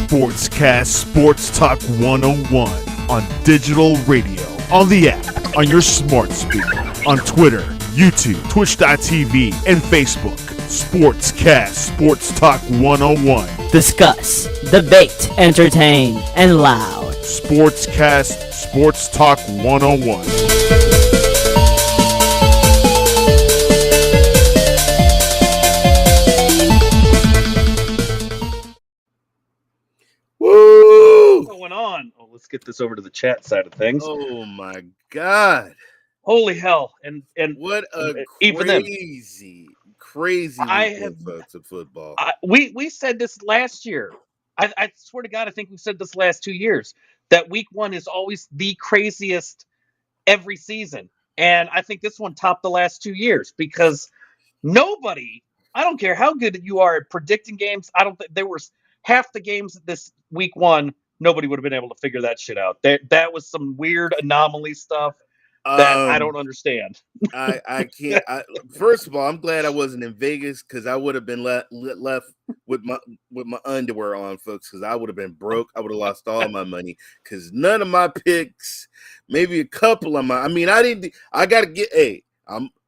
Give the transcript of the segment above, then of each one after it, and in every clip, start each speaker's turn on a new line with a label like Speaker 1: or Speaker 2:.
Speaker 1: Sportscast Sports Talk 101 on digital radio, on the app, on your smart speaker, on Twitter, YouTube, Twitch.tv, and Facebook. Sportscast Sports Talk 101.
Speaker 2: Discuss, debate, entertain, and loud.
Speaker 1: Sportscast Sports Talk 101.
Speaker 3: Woo! What's going on? Oh, let's get this over to the chat side of things.
Speaker 4: Oh my God!
Speaker 3: Holy hell! And
Speaker 4: what a
Speaker 3: even
Speaker 4: crazy folks of football.
Speaker 3: We said this last year. I swear to God, I think we said this last 2 years that week one is always the craziest every season, and I think this one topped the last 2 years because nobody. I don't care how good you are at predicting games. I don't think there was half the games this week one. Nobody would have been able to figure that shit out. That was some weird anomaly stuff that I don't understand.
Speaker 4: I can't. First of all, I'm glad I wasn't in Vegas because I would have been left with my underwear on, folks. Because I would have been broke. I would have lost all my money because none of my picks, maybe a couple of my. I mean, I didn't. I got to get.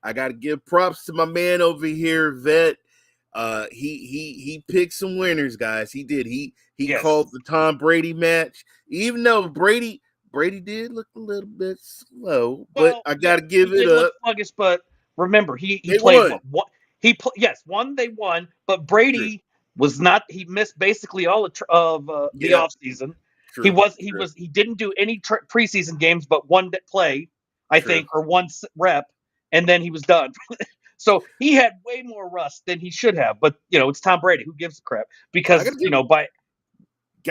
Speaker 4: I got to give props to my man over here, Vet. He picked some winners, guys. He did. He called the Tom Brady match, even though Brady did look a little bit slow, but I got to give it up.
Speaker 3: Sluggish, but remember, he played one. One they won, but Brady was not. He missed basically all of the offseason. He didn't do any preseason games, but one play, I think, or one rep, and then he was done. So he had way more rust than he should have. But it's Tom Brady. Who gives a crap? Because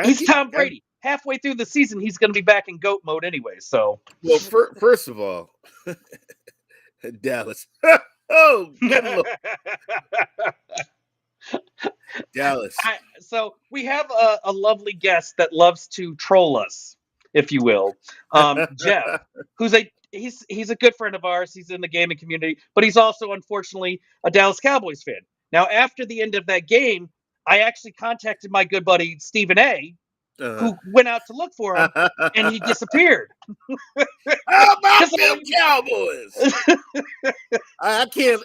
Speaker 3: he's Tom Brady. Halfway through the season, he's going to be back in GOAT mode anyway. So,
Speaker 4: well, first of all, Dallas. Oh, good Lord. Dallas.
Speaker 3: So we have a lovely guest that loves to troll us, if you will, Jeff, who's he's a good friend of ours. He's in the gaming community, but he's also, unfortunately, a Dallas Cowboys fan. Now, after the end of that game, I actually contacted my good buddy Stephen A., who went out to look for him, and he disappeared.
Speaker 4: How about them Cowboys? I can't.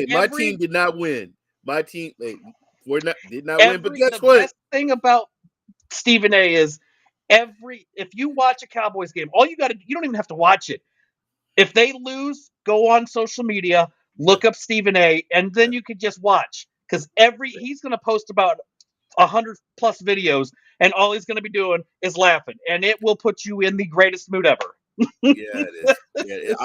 Speaker 4: My team did not win. My team did not win. But guess what?
Speaker 3: The best thing about Stephen A. is if you watch a Cowboys game, all you don't even have to watch it. If they lose, go on social media, look up Stephen A., and then you could just watch because he's going to post about 100 plus videos, and all he's going to be doing is laughing, and it will put you in the greatest mood ever.
Speaker 4: It is.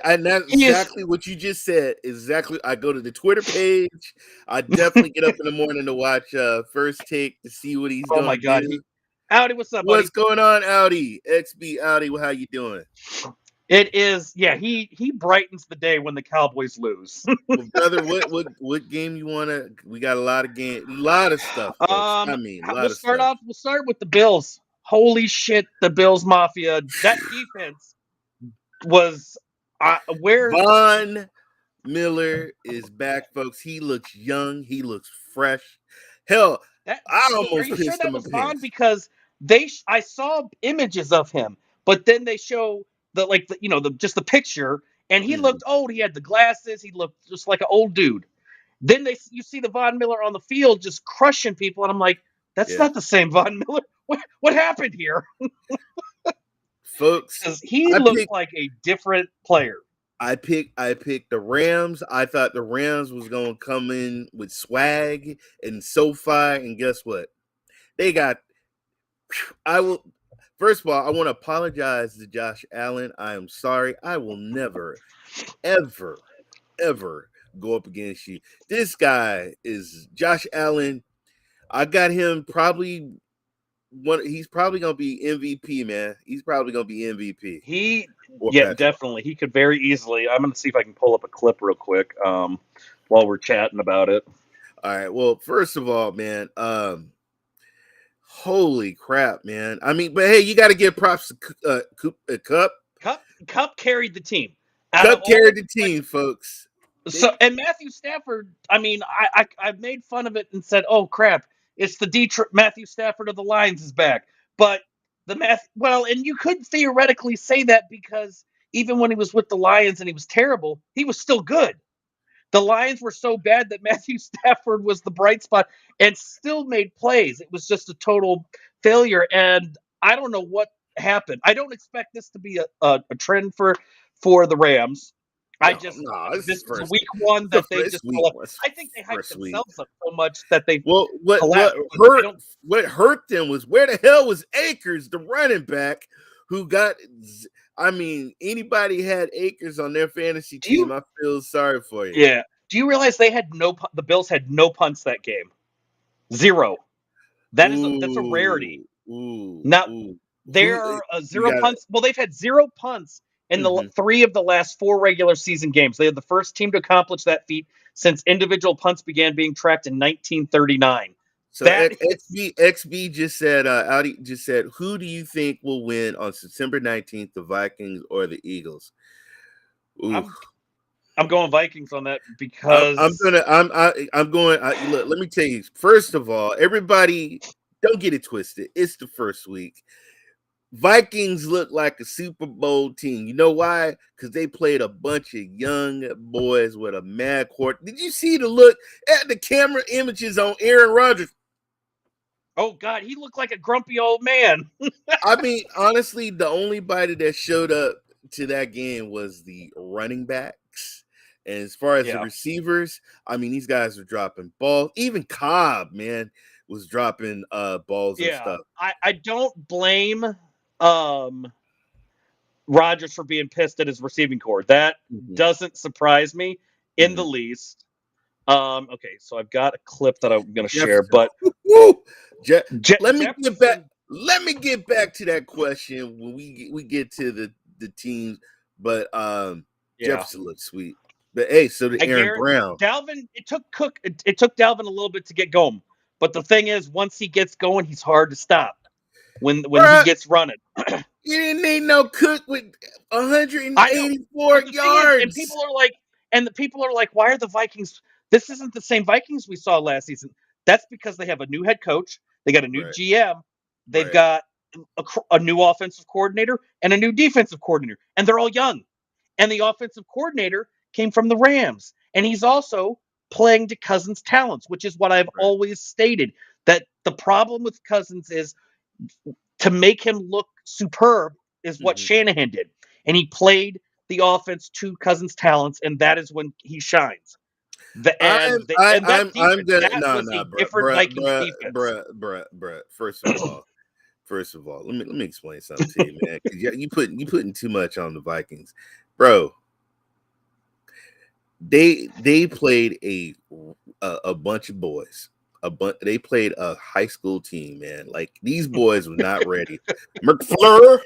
Speaker 4: And that's exactly what you just said. Exactly. I go to the Twitter page. I definitely get up in the morning to watch First Take to see what he's doing.
Speaker 3: Oh my God. Audi, what's up, buddy?
Speaker 4: What's going on, Audi? XB Audi, how you doing?
Speaker 3: It is, he brightens the day when the Cowboys lose.
Speaker 4: Well, brother, what game you want to? We got a lot of stuff.
Speaker 3: We'll start with the Bills. Holy shit, the Bills Mafia. That defense was
Speaker 4: Von Miller is back, folks. He looks young. He looks fresh. Hell, I almost pissed him a pants
Speaker 3: because I saw images of him, but then they show just the picture, and he looked old. He had the glasses. He looked just like an old dude. Then you see the Von Miller on the field just crushing people, and I'm like, that's not the same Von Miller. What happened here?
Speaker 4: Folks,
Speaker 3: he looked like a different player.
Speaker 4: I picked the Rams. I thought the Rams was going to come in with swag and SoFi, and guess what? They got First of all, I want to apologize to Josh Allen. I am sorry. I will never, ever, ever go up against you. This guy is Josh Allen. I got him probably he's probably going to be MVP, man. He's probably going to be MVP.
Speaker 3: Definitely. He could very easily. I'm going to see if I can pull up a clip real quick while we're chatting about it.
Speaker 4: All right. Well, first of all, man, holy crap, man. I mean, but hey, you got to give props to Kupp.
Speaker 3: Kupp carried the team.
Speaker 4: Kupp carried the team, folks.
Speaker 3: So, and Matthew Stafford, I mean, I made fun of it and said, oh, crap. It's the Matthew Stafford of the Lions is back. But and you could theoretically say that because even when he was with the Lions and he was terrible, he was still good. The Lions were so bad that Matthew Stafford was the bright spot and still made plays. It was just a total failure. And I don't know what happened. I don't expect this to be a trend for the Rams. This is week one that they just. I think they hyped themselves up so much that they.
Speaker 4: Well, what hurt them was where the hell was Akers, the running back, who got. I mean, anybody had Akers on their fantasy team, I feel sorry for you.
Speaker 3: Yeah. Do you realize the Bills had no punts that game? 0. That's a rarity. There are 0 punts. Well, they've had 0 punts in the 3 of the last 4 regular season games. They are the first team to accomplish that feat since individual punts began being tracked in 1939.
Speaker 4: So XB just said, Audi just said, who do you think will win on September 19th, the Vikings or the Eagles?
Speaker 3: I'm going Vikings on that because
Speaker 4: I'm going. Look, let me tell you. First of all, everybody, don't get it twisted. It's the first week. Vikings look like a Super Bowl team. You know why? Because they played a bunch of young boys with a mad court. Did you see the look at the camera images on Aaron Rodgers?
Speaker 3: Oh, God, he looked like a grumpy old man.
Speaker 4: I mean, honestly, the only body that showed up to that game was the running backs. And as far as the receivers, I mean, these guys are dropping balls. Even Cobb, man, was dropping balls and stuff.
Speaker 3: I don't blame Rodgers for being pissed at his receiving corps. That doesn't surprise me in the least. Okay, so I've got a clip that I'm going to share, but
Speaker 4: let me get back to that question when we get to the teams. But Jefferson looks sweet. But hey, so did Aaron Brown.
Speaker 3: Dalvin, it took Dalvin a little bit to get going, but the thing is, once he gets going, he's hard to stop. When he gets running,
Speaker 4: you didn't need no Cook with 184 yards.
Speaker 3: And people are like, why are the Vikings? This isn't the same Vikings we saw last season. That's because they have a new head coach. They got a new GM. They've got a new offensive coordinator and a new defensive coordinator, and they're all young. And the offensive coordinator came from the Rams, and he's also playing to Cousins' talents, which is what I've always stated, that the problem with Cousins is to make him look superb is what Shanahan did. And he played the offense to Cousins' talents, and that is when he shines.
Speaker 4: Bruh. First of all, let me explain something to you, man. You putting too much on the Vikings, bro. They played a bunch of boys. They played a high school team, man. Like, these boys were not ready. McFleur,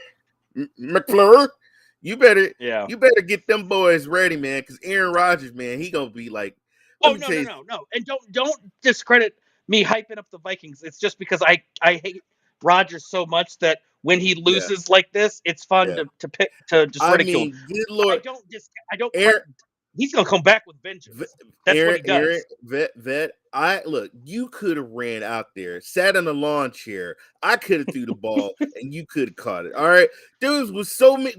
Speaker 4: you better get them boys ready, man. Because Aaron Rodgers, man, he gonna be like,
Speaker 3: no. And don't discredit me hyping up the Vikings. It's just because I hate Rodgers so much that when he loses like this, it's fun to just ridicule.
Speaker 4: I mean, good Lord,
Speaker 3: I don't. He's gonna come back with vengeance. That's what he does. You could have ran out there, sat in a lawn chair. I could have threw the ball, and you could have caught it. All right, dudes was so many.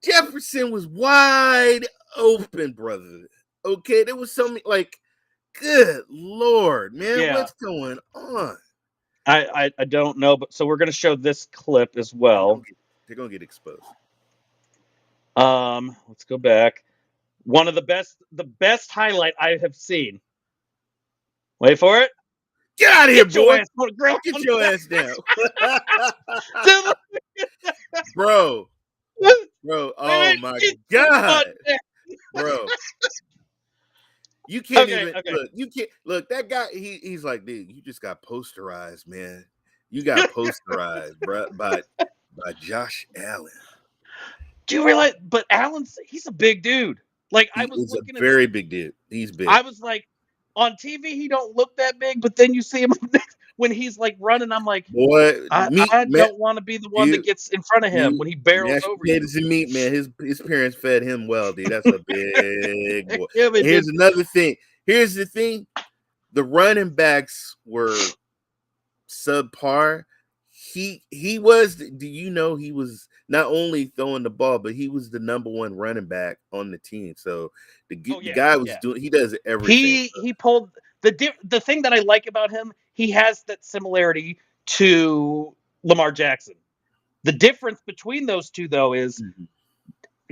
Speaker 3: Jefferson was wide open, brother. Okay, there was so many. Like, good Lord, man, what's going on? I don't know, but so we're gonna show this clip as well.
Speaker 4: They're gonna get exposed.
Speaker 3: Let's go back. One of the best highlight I have seen. Wait for it.
Speaker 4: Get out of here, boy. Get your ass down. Bro. Oh my God. Bro. You can't look, that guy, he's like, dude, you just got posterized, man. You got posterized, bro, by Josh Allen.
Speaker 3: Do you realize? But he's a big dude. Like,
Speaker 4: He's a very big dude. He's big.
Speaker 3: I was like, on TV, he don't look that big, but then you see him when he's like running. I'm like,
Speaker 4: boy,
Speaker 3: I don't want to be the one that gets in front of him when he barrels over.
Speaker 4: Potatoes and meat, man. His parents fed him well, dude. That's a big boy. Here's another thing. Here's the thing. the running backs were subpar. He was. Do you know he was not only throwing the ball, but he was the number one running back on the team. So the guy was doing. He does everything.
Speaker 3: He pulled the thing that I like about him. He has that similarity to Lamar Jackson. The difference between those two, though, is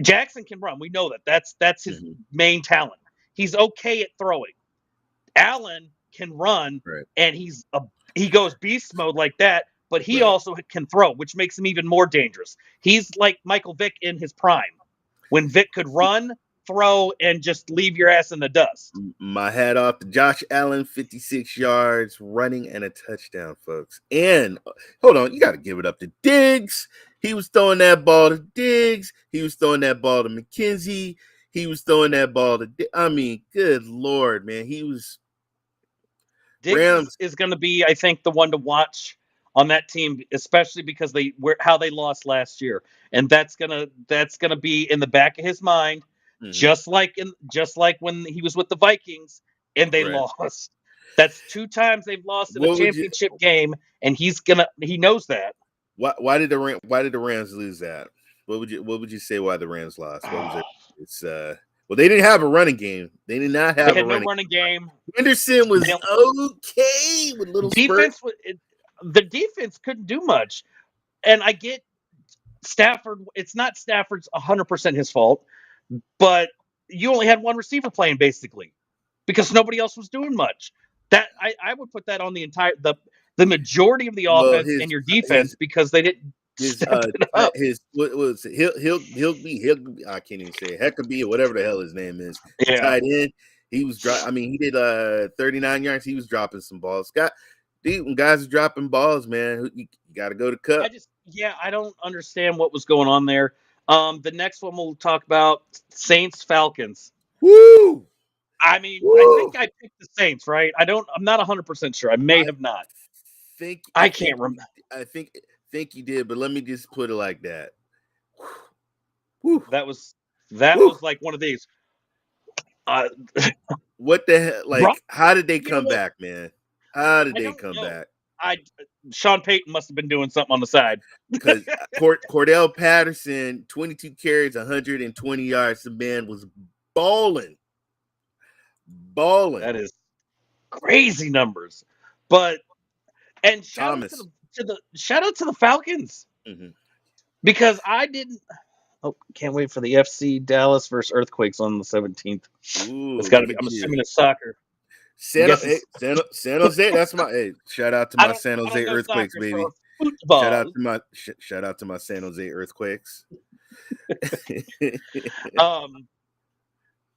Speaker 3: Jackson can run. We know that. That's his main talent. He's okay at throwing. Allen can run, and he goes beast mode like that. But he also can throw, which makes him even more dangerous. He's like Michael Vick in his prime, when Vick could run, throw, and just leave your ass in the dust.
Speaker 4: My hat off to Josh Allen, 56 yards, running and a touchdown, folks. And hold on, you got to give it up to Diggs. He was throwing that ball to Diggs. He was throwing that ball to McKenzie. He was throwing that ball to. I mean, good Lord, man. He was.
Speaker 3: Diggs is going to be, I think, the one to watch on that team, especially because how they lost last year, and that's gonna be in the back of his mind, just like when he was with the Vikings and they lost. That's 2 times they've lost in a championship game, and he knows that.
Speaker 4: Why did the Rams lose that? What would you say why the Rams lost? What was it? It's well, they didn't have a running game. They did not have
Speaker 3: no running game.
Speaker 4: Henderson was okay with little
Speaker 3: defense. The defense couldn't do much, and I get Stafford. It's not Stafford's 100% his fault, but you only had one receiver playing basically because nobody else was doing much. That I would put that on the majority of the offense and your defense because they didn't.
Speaker 4: What was it? He'll be I can't even say it. Huckabee or whatever the hell his name is.
Speaker 3: Yeah.
Speaker 4: Tight end. He was he did 39 yards. He was dropping some balls. When guys are dropping balls, man, you got to go to cut.
Speaker 3: I don't understand what was going on there. The next one we'll talk about Saints Falcons.
Speaker 4: Woo!
Speaker 3: I mean, I think I picked the Saints, right? I'm not 100% sure. I may have not. I can't remember.
Speaker 4: I think you did, but let me just put it like that.
Speaker 3: Whew. That was like one of these.
Speaker 4: What the hell? Like, how did they come back, man? How did they come back?
Speaker 3: Sean Payton must have been doing something on the side.
Speaker 4: Because Cordell Patterson, 22 carries, 120 yards. The man was balling.
Speaker 3: That is crazy numbers. And shout out to the Falcons. Because I didn't. Oh, can't wait for the FC Dallas versus Earthquakes on the 17th.
Speaker 4: Ooh,
Speaker 3: it's got to be. I'm assuming it's soccer.
Speaker 4: San Jose. That's my shout out to my San Jose Earthquakes, baby. Shout out to my San Jose Earthquakes.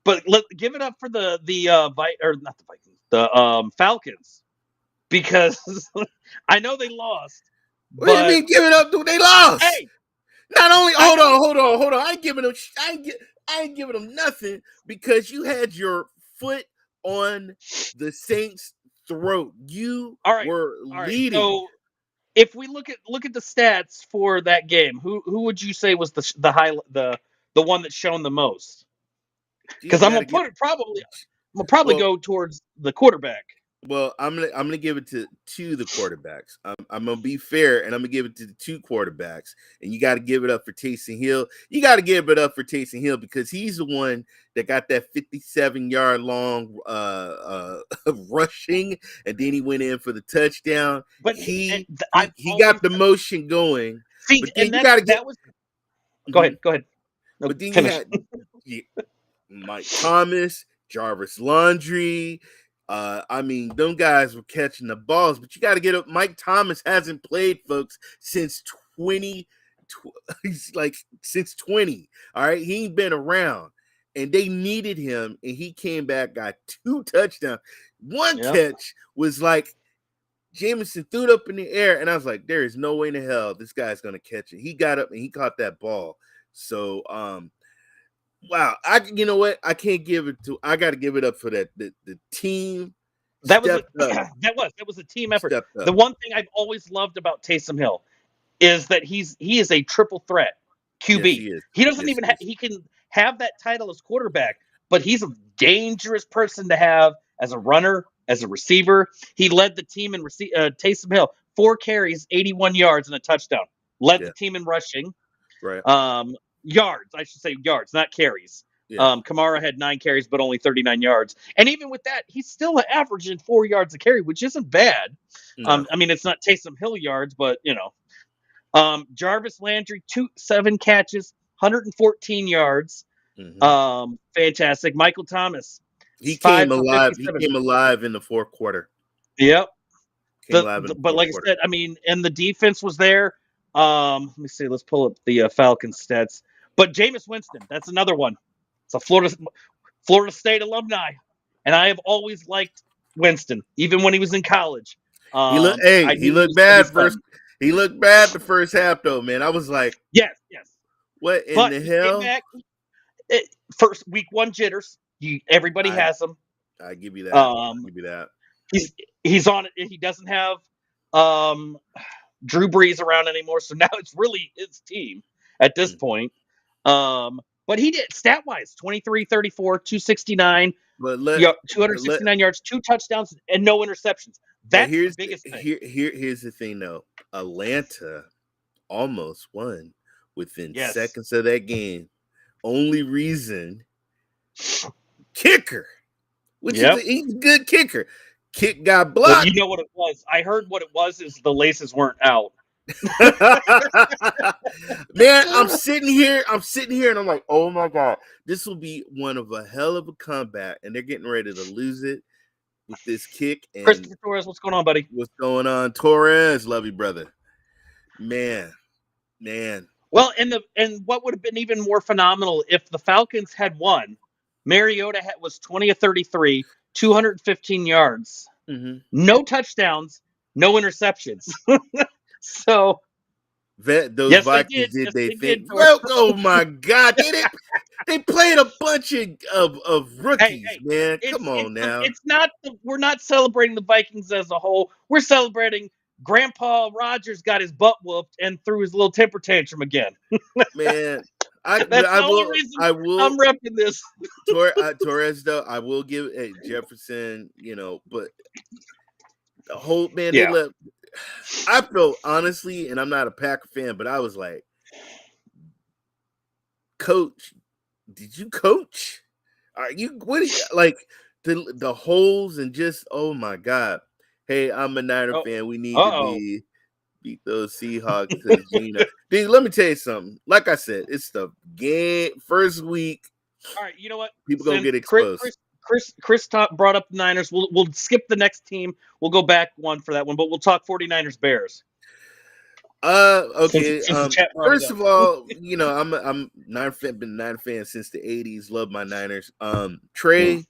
Speaker 3: But give it up for the Falcons, because I know they lost.
Speaker 4: What do you mean give it up? They lost.
Speaker 3: Hey,
Speaker 4: not only hold on. I ain't giving them nothing because you had your foot on the Saints' throat. You were leading.
Speaker 3: So if we look at the stats for that game, who would you say was the one that's shown the most? Because I'm gonna probably go towards the quarterback.
Speaker 4: Well, I'm gonna give it to the quarterbacks. I'm gonna be fair, and I'm gonna give it to the 2 quarterbacks. And you got to give it up for Taysom Hill. You got to give it up for Taysom Hill because he's the one that got that 57-yard long rushing, and then he went in for the touchdown. But he got the motion going.
Speaker 3: See,
Speaker 4: but then
Speaker 3: Go ahead.
Speaker 4: No, but then you had Mike Thomas, Jarvis Landry. I mean, them guys were catching the balls, but you got to get up. Mike Thomas hasn't played, folks, since 20. Since 20. All right, he ain't been around, and they needed him, and he came back, got 2 touchdowns. One catch was like Jameson threw it up in the air, and I was like, there is no way in the hell this guy's gonna catch it. He got up and he caught that ball. So, wow, you know what? I can't give it to. I got to give it up for that. The team.
Speaker 3: That was a team effort. The one thing I've always loved about Taysom Hill is that he is a triple threat QB.
Speaker 4: Yes,
Speaker 3: he doesn't even he can have that title as quarterback, but he's a dangerous person to have as a runner as a receiver. He led the team in Taysom Hill, 4 carries, 81 yards, and a touchdown. Led the team in rushing.
Speaker 4: Right.
Speaker 3: Yards, I should say yards, not carries. Yeah. Kamara had 9 carries, but only 39 yards. And even with that, he's still averaging 4 yards a carry, which isn't bad. No. I mean, it's not Taysom Hill yards, but, you know. Jarvis Landry, 7 catches, 114 yards. Mm-hmm. Fantastic. Michael Thomas.
Speaker 4: He came alive. He came alive in the fourth quarter.
Speaker 3: Yep. But like I said, I mean, and the defense was there. Let me see. Let's pull up the Falcons stats. But Jameis Winston, that's another one. It's a Florida State alumni, and I have always liked Winston, even when he was in college.
Speaker 4: He looked bad first. He looked bad the first half, though, man. I was like,
Speaker 3: yes.
Speaker 4: What in the hell?
Speaker 3: First week 1 jitters. Everybody has them.
Speaker 4: I give you that.
Speaker 3: He's on it. He doesn't have Drew Brees around anymore, so now it's really his team at this point. But he did stat-wise 23, 34, 269, 269 yards, 2 touchdowns, and no interceptions. That's the biggest thing.
Speaker 4: Here's the thing, though. Atlanta almost won within seconds of that game. Only reason, kicker, which he's a good kicker. Kick got blocked.
Speaker 3: Well, you know what it was? I heard what it was is the laces weren't out.
Speaker 4: Man, I'm sitting here, and I'm like, oh my God, this will be one of a hell of a comeback, and they're getting ready to lose it with this kick. And
Speaker 3: Christopher Torres, what's going on, buddy?
Speaker 4: What's going on, Torres? Love you, brother. Man.
Speaker 3: Well, and what would have been even more phenomenal if the Falcons had won. Mariota was 20 of 33, 215 yards, no touchdowns, no interceptions. So
Speaker 4: those Vikings did they think? Well, oh my God, they played a bunch of rookies, man. Come on now.
Speaker 3: It's not. We're not celebrating the Vikings as a whole. We're celebrating Grandpa Rodgers got his butt whooped and threw his little temper tantrum again.
Speaker 4: Man,
Speaker 3: I will. I'm repping this.
Speaker 4: Torres, though, I will give Jefferson, but the whole man. Yeah. I felt honestly, and I'm not a Packer fan, but I was like, Coach, did you coach? Are you like the holes and just oh my God. Hey, I'm a Niner fan. We need to beat those Seahawks to Gina. Dude, let me tell you something. Like I said, it's the game first week.
Speaker 3: All right, you know what?
Speaker 4: People gonna get exposed.
Speaker 3: Chris brought up the Niners. We'll skip the next team. We'll go back one for that one, but we'll talk 49ers Bears.
Speaker 4: Okay. First of all, I'm Niner fan, been a Niner fan since the 80s. Love my Niners. Trey,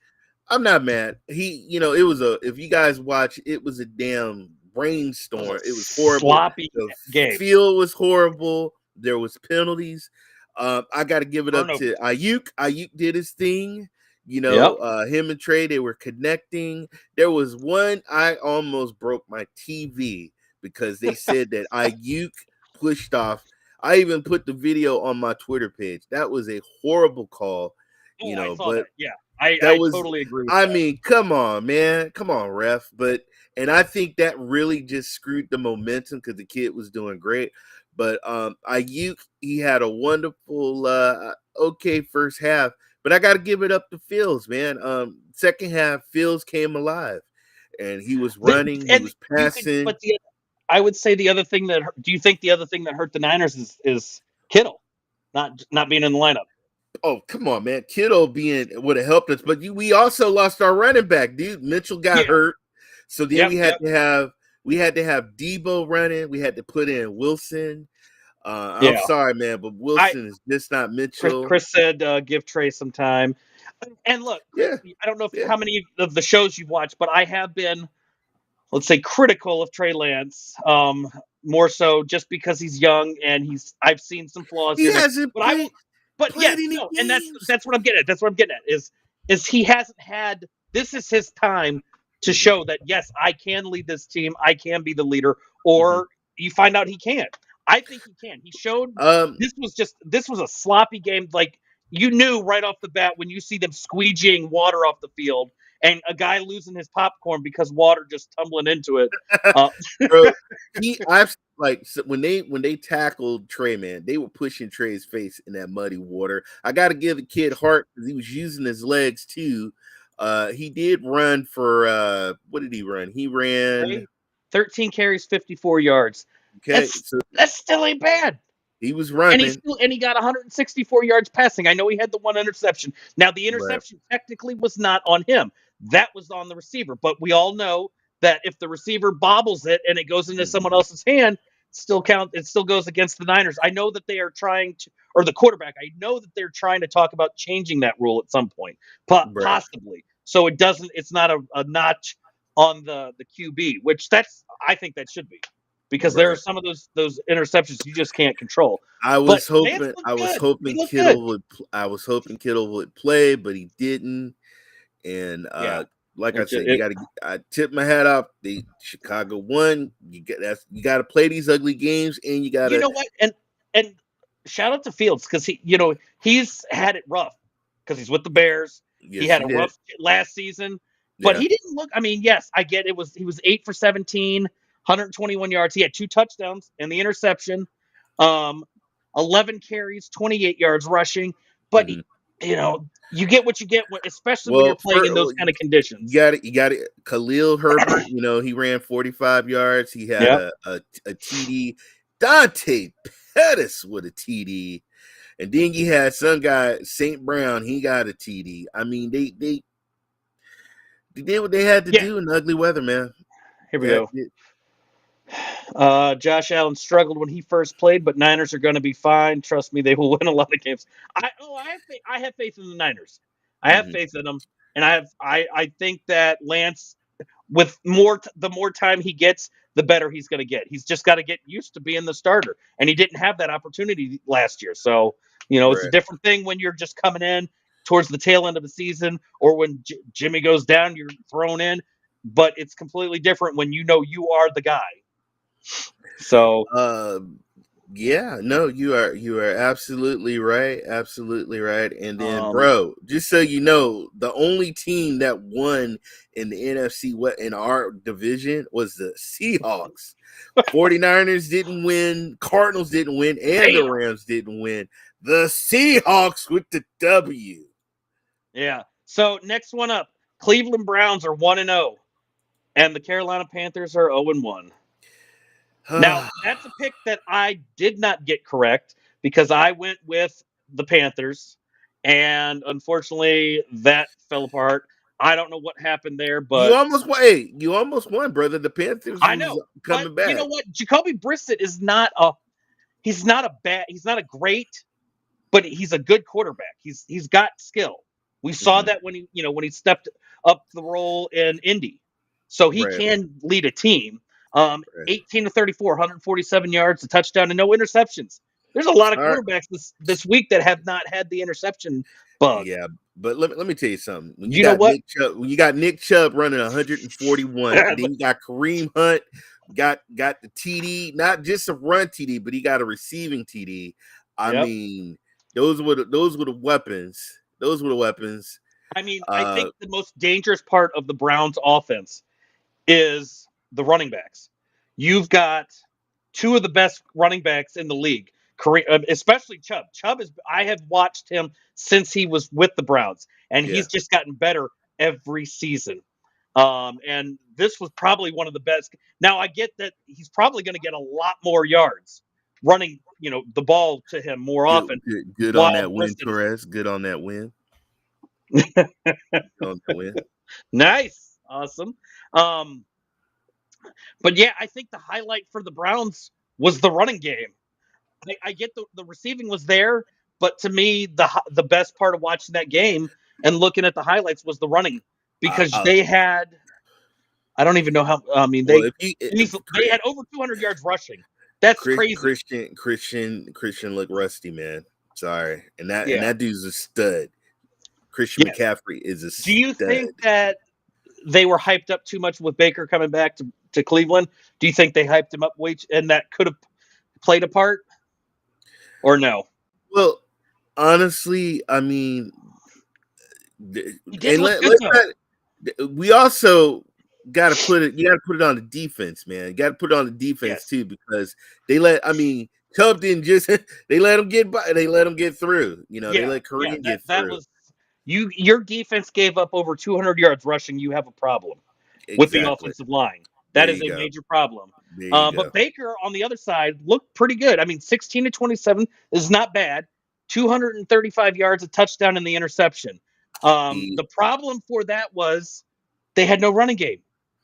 Speaker 4: I'm not mad. He, it was if you guys watch, it was a damn brainstorm. It was horrible.
Speaker 3: Sloppy game.
Speaker 4: Field was horrible. There was penalties. I got to give it up to Ayuk. Ayuk did his thing. Him and Trey, they were connecting. There was one, I almost broke my TV because they said that Ayuk pushed off. I even put the video on my Twitter page. That was a horrible call, but
Speaker 3: I totally agree with that.
Speaker 4: I mean, come on, man. Come on, ref. And I think that really just screwed the momentum because the kid was doing great. But Ayuk, he had a wonderful, okay first half. But I got to give it up to Fields, man. Second half, Fields came alive, and he was running, he was passing.
Speaker 3: I would say the other thing do you think the other thing that hurt the Niners is Kittle not being in the lineup?
Speaker 4: Oh, come on, man. Kittle would have helped us, but we also lost our running back, dude. Mitchell got hurt, so then we had to have Debo running. We had to put in Wilson. I'm sorry, man, but Wilson is just not Mitchell.
Speaker 3: Chris said give Trey some time. And look, I don't know how many of the shows you've watched, but I have been, let's say, critical of Trey Lance, more so just because he's young and I've seen some flaws.
Speaker 4: He hasn't played.
Speaker 3: And that's what I'm getting at. That's what I'm getting at is he hasn't had. This is his time to show that yes, I can lead this team. I can be the leader. Or you find out he can't. I think he can. He showed this was a sloppy game. Like you knew right off the bat when you see them squeegeeing water off the field and a guy losing his popcorn because water just tumbling into it.
Speaker 4: Bro, when they tackled Trey, man, they were pushing Trey's face in that muddy water. I got to give the kid heart because he was using his legs too. He did run for what did he run? He ran
Speaker 3: 13 carries, 54 yards.
Speaker 4: Okay,
Speaker 3: that's still ain't bad.
Speaker 4: He was running,
Speaker 3: and he got 164 yards passing. I know he had the one interception. Now the interception technically was not on him; that was on the receiver. But we all know that if the receiver bobbles it and it goes into someone else's hand, it still goes against the Niners. I know that they are trying to, or the quarterback. I know that they're trying to talk about changing that rule at some point, possibly. So it's not a notch on the QB, which I think that should be. Because there are some of those interceptions you just can't control.
Speaker 4: I was hoping Kittle would play, but he didn't. And like I said, I tip my hat off. Chicago won. You got to play these ugly games, and you got to.
Speaker 3: You know what? And shout out to Fields because he's had it rough because he's with the Bears. Yes, he had a rough last season, but he didn't look. I mean, yes, I get it. He was 8 for 17. 121 yards. He had 2 touchdowns and the interception. 11 carries, 28 yards rushing. But you get what you get, especially when you're playing in those kind of conditions.
Speaker 4: You got it. Khalil Herbert. He ran 45 yards. He had a TD. Dante Pettis with a TD, and then you had some guy St. Brown. He got a TD. I mean, they did what they had to do in ugly weather, man.
Speaker 3: Here we go. Josh Allen struggled when he first played, but Niners are going to be fine. Trust me, they will win a lot of games. I have faith in the Niners. I have faith in them, and I think that Lance, with the more time he gets, the better he's going to get. He's just got to get used to being the starter, and he didn't have that opportunity last year. So it's a different thing when you're just coming in towards the tail end of the season, or when Jimmy goes down, you're thrown in. But it's completely different when you are the guy. So
Speaker 4: you are absolutely right, and then bro, just so you know, the only team that won in the NFC in our division was the Seahawks. 49ers didn't win, Cardinals didn't win, and the Rams didn't win. The Seahawks with the W.
Speaker 3: So next one up, Cleveland Browns are 1-0 and the Carolina Panthers are 0-1. Now, that's a pick that I did not get correct because I went with the Panthers, and unfortunately, that fell apart. I don't know what happened there, but
Speaker 4: you almost won, brother. The Panthers coming back.
Speaker 3: You know what? Jacoby Brissett is not a great, but he's a good quarterback. He's got skill. We saw that when he stepped up the role in Indy, so he can lead a team. 18 to 34, 147 yards, a touchdown, and no interceptions. There's a lot of quarterbacks this week that have not had the interception bug.
Speaker 4: Yeah, but let me tell you something. When you got Nick Chubb running 141, and then you got Kareem Hunt, got the TD, not just a run TD, but he got a receiving TD. I mean, those were the weapons. Those were the weapons.
Speaker 3: I mean, I think the most dangerous part of the Browns offense is the running backs. You've got 2 of the best running backs in the league, especially Chubb. I have watched him since he was with the Browns, and he's just gotten better every season. And this was probably one of the best. Now, I get that he's probably going to get a lot more yards running, the ball to him more often.
Speaker 4: Good on that win, Perez. Good on that win.
Speaker 3: Nice. Awesome. But I think the highlight for the Browns was the running game. I get the receiving was there, but to me, the best part of watching that game and looking at the highlights was the running because they had, I don't even know how. I mean, they had over 200 yards rushing. That's crazy.
Speaker 4: Christian looked rusty, man. Sorry, and that dude's a stud. Christian McCaffrey is a stud.
Speaker 3: Do you think that they were hyped up too much with Baker coming back to Cleveland? Do you think they hyped him up and that could have played a part? Or no?
Speaker 4: Well, honestly, I mean, we also got to put it. You got to put it on the defense, man. You got to put it on the defense too, because they let. I mean, Chubb didn't just. They let him get by. They let him get through. You know, they let Kareem get through.
Speaker 3: Your defense gave up over 200 yards rushing. You have a problem with the offensive line. That is a major problem. But Baker on the other side looked pretty good. I mean, 16 to 27 is not bad. 235 yards, a touchdown, and the interception. The problem for that was they had no running game.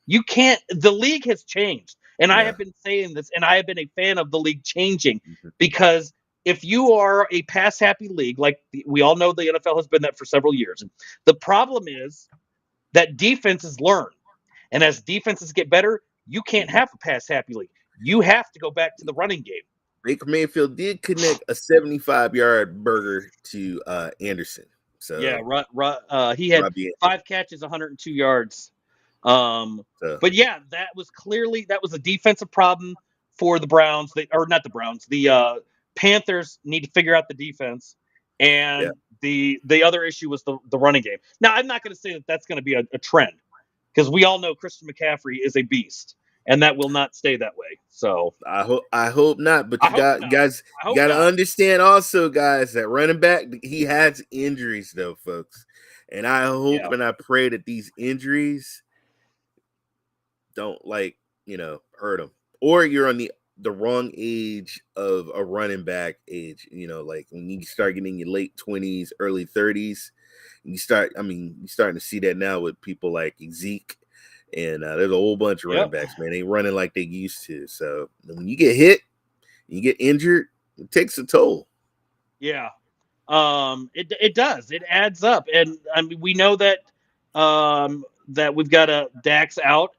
Speaker 3: You can't. The league has changed, and I have been saying this, and I have been a fan of the league changing because if you are a pass-happy league, like we all know the NFL has been that for several years, the problem is that defenses learn. And as defenses get better, you can't have a pass-happy league. You have to go back to the running game.
Speaker 4: Baker Mayfield did connect a 75-yard burger to Anderson. So
Speaker 3: he had 5 catches, 102 yards. But yeah, that was a defensive problem for the Browns. The Panthers need to figure out the defense, and the other issue was the running game. Now, I'm not going to say that that's going to be a trend, because we all know Christian McCaffrey is a beast, and that will not stay that way. So
Speaker 4: I hope not. But you guys got to understand also, guys, that running back, he has injuries though, folks. And I hope and I pray that these injuries don't hurt him, or you're on the wrong age of a running back age. You know, like when you start getting in your late 20s, early 30s. You're starting to see that now with people like Zeke, and there's a whole bunch of running backs, man. They running like they used to. So when you get hit, you get injured, it takes a toll.
Speaker 3: Yeah, it does. It adds up, and I mean we know that that we've got a Dax out.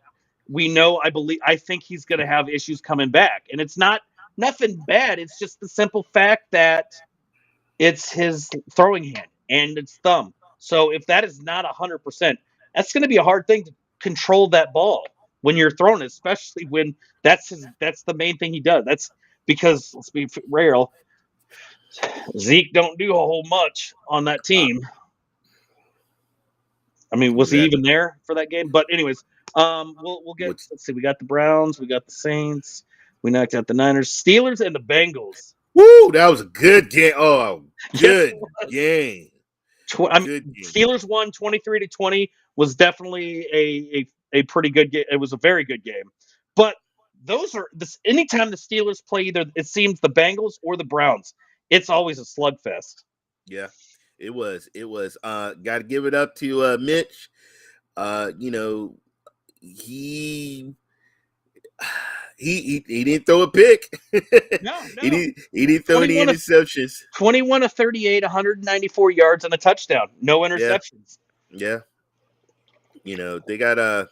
Speaker 3: We know. I think he's going to have issues coming back, and it's nothing bad. It's just the simple fact that it's his throwing hand and its thumb. So if that is not 100%, that's going to be a hard thing to control that ball when you're throwing it, especially when that's the main thing he does. That's because, let's be real, Zeke don't do a whole much on that team. I mean, was he even there for that game? But anyways, we'll get. Let's see. We got the Browns. We got the Saints. We knocked out the Niners, Steelers, and the Bengals.
Speaker 4: Woo! That was a good game. Oh, good game.
Speaker 3: Steelers won 23-20. Was definitely a pretty good game. It was a very good game. But anytime the Steelers play either, it seems the Bengals or the Browns, it's always a slugfest.
Speaker 4: Yeah, it was. Got to give it up to Mitch. He didn't throw a pick.
Speaker 3: No.
Speaker 4: He didn't throw any interceptions.
Speaker 3: 21 of 38, 194 yards and a touchdown. No interceptions.
Speaker 4: Yeah. They got a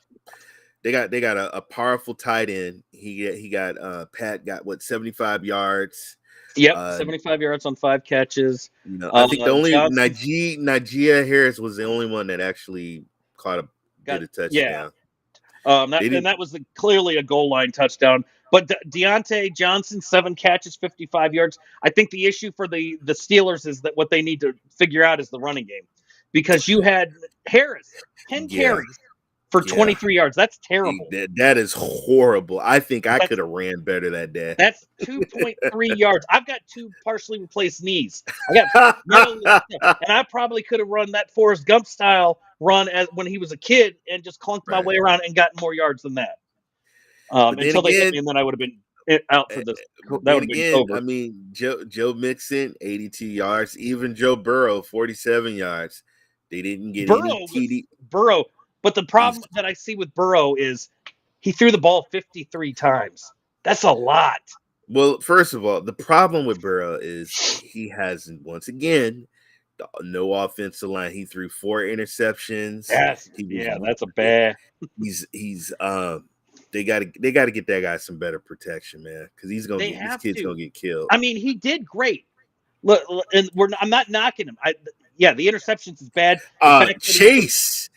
Speaker 4: powerful tight end. He got Pat got 75 yards.
Speaker 3: Yep, 75 yards on 5 catches.
Speaker 4: I think the only Najee Harris was the only one that actually got a touchdown.
Speaker 3: Yeah. That was clearly a goal line touchdown. But Deontay Johnson, 7 catches, 55 yards. I think the issue for the Steelers is that what they need to figure out is the running game. Because you had Harris, 10 carries for 23 yards. That's terrible.
Speaker 4: That is horrible. I think I could have ran better that day.
Speaker 3: That's 2.3 yards. I've got 2 partially replaced knees. And I probably could have run that Forrest Gump style run when he was a kid and just clunked my way around and gotten more yards than that. Until they hit me, and then I would have been out for this. That would have been over.
Speaker 4: I mean, Joe Mixon, 82 yards. Even Joe Burrow, 47 yards. They didn't get any TD.
Speaker 3: Burrow. But the problem that I see with Burrow is he threw the ball 53 times. That's a lot.
Speaker 4: Well, first of all, the problem with Burrow is he has, once again, no offensive line. He threw 4 interceptions.
Speaker 3: That's a bad.
Speaker 4: He's they got to get that guy some better protection, man, because this kid's gonna get killed.
Speaker 3: I mean, he did great. Look, and I'm not knocking him. The interceptions is bad.
Speaker 4: Chase.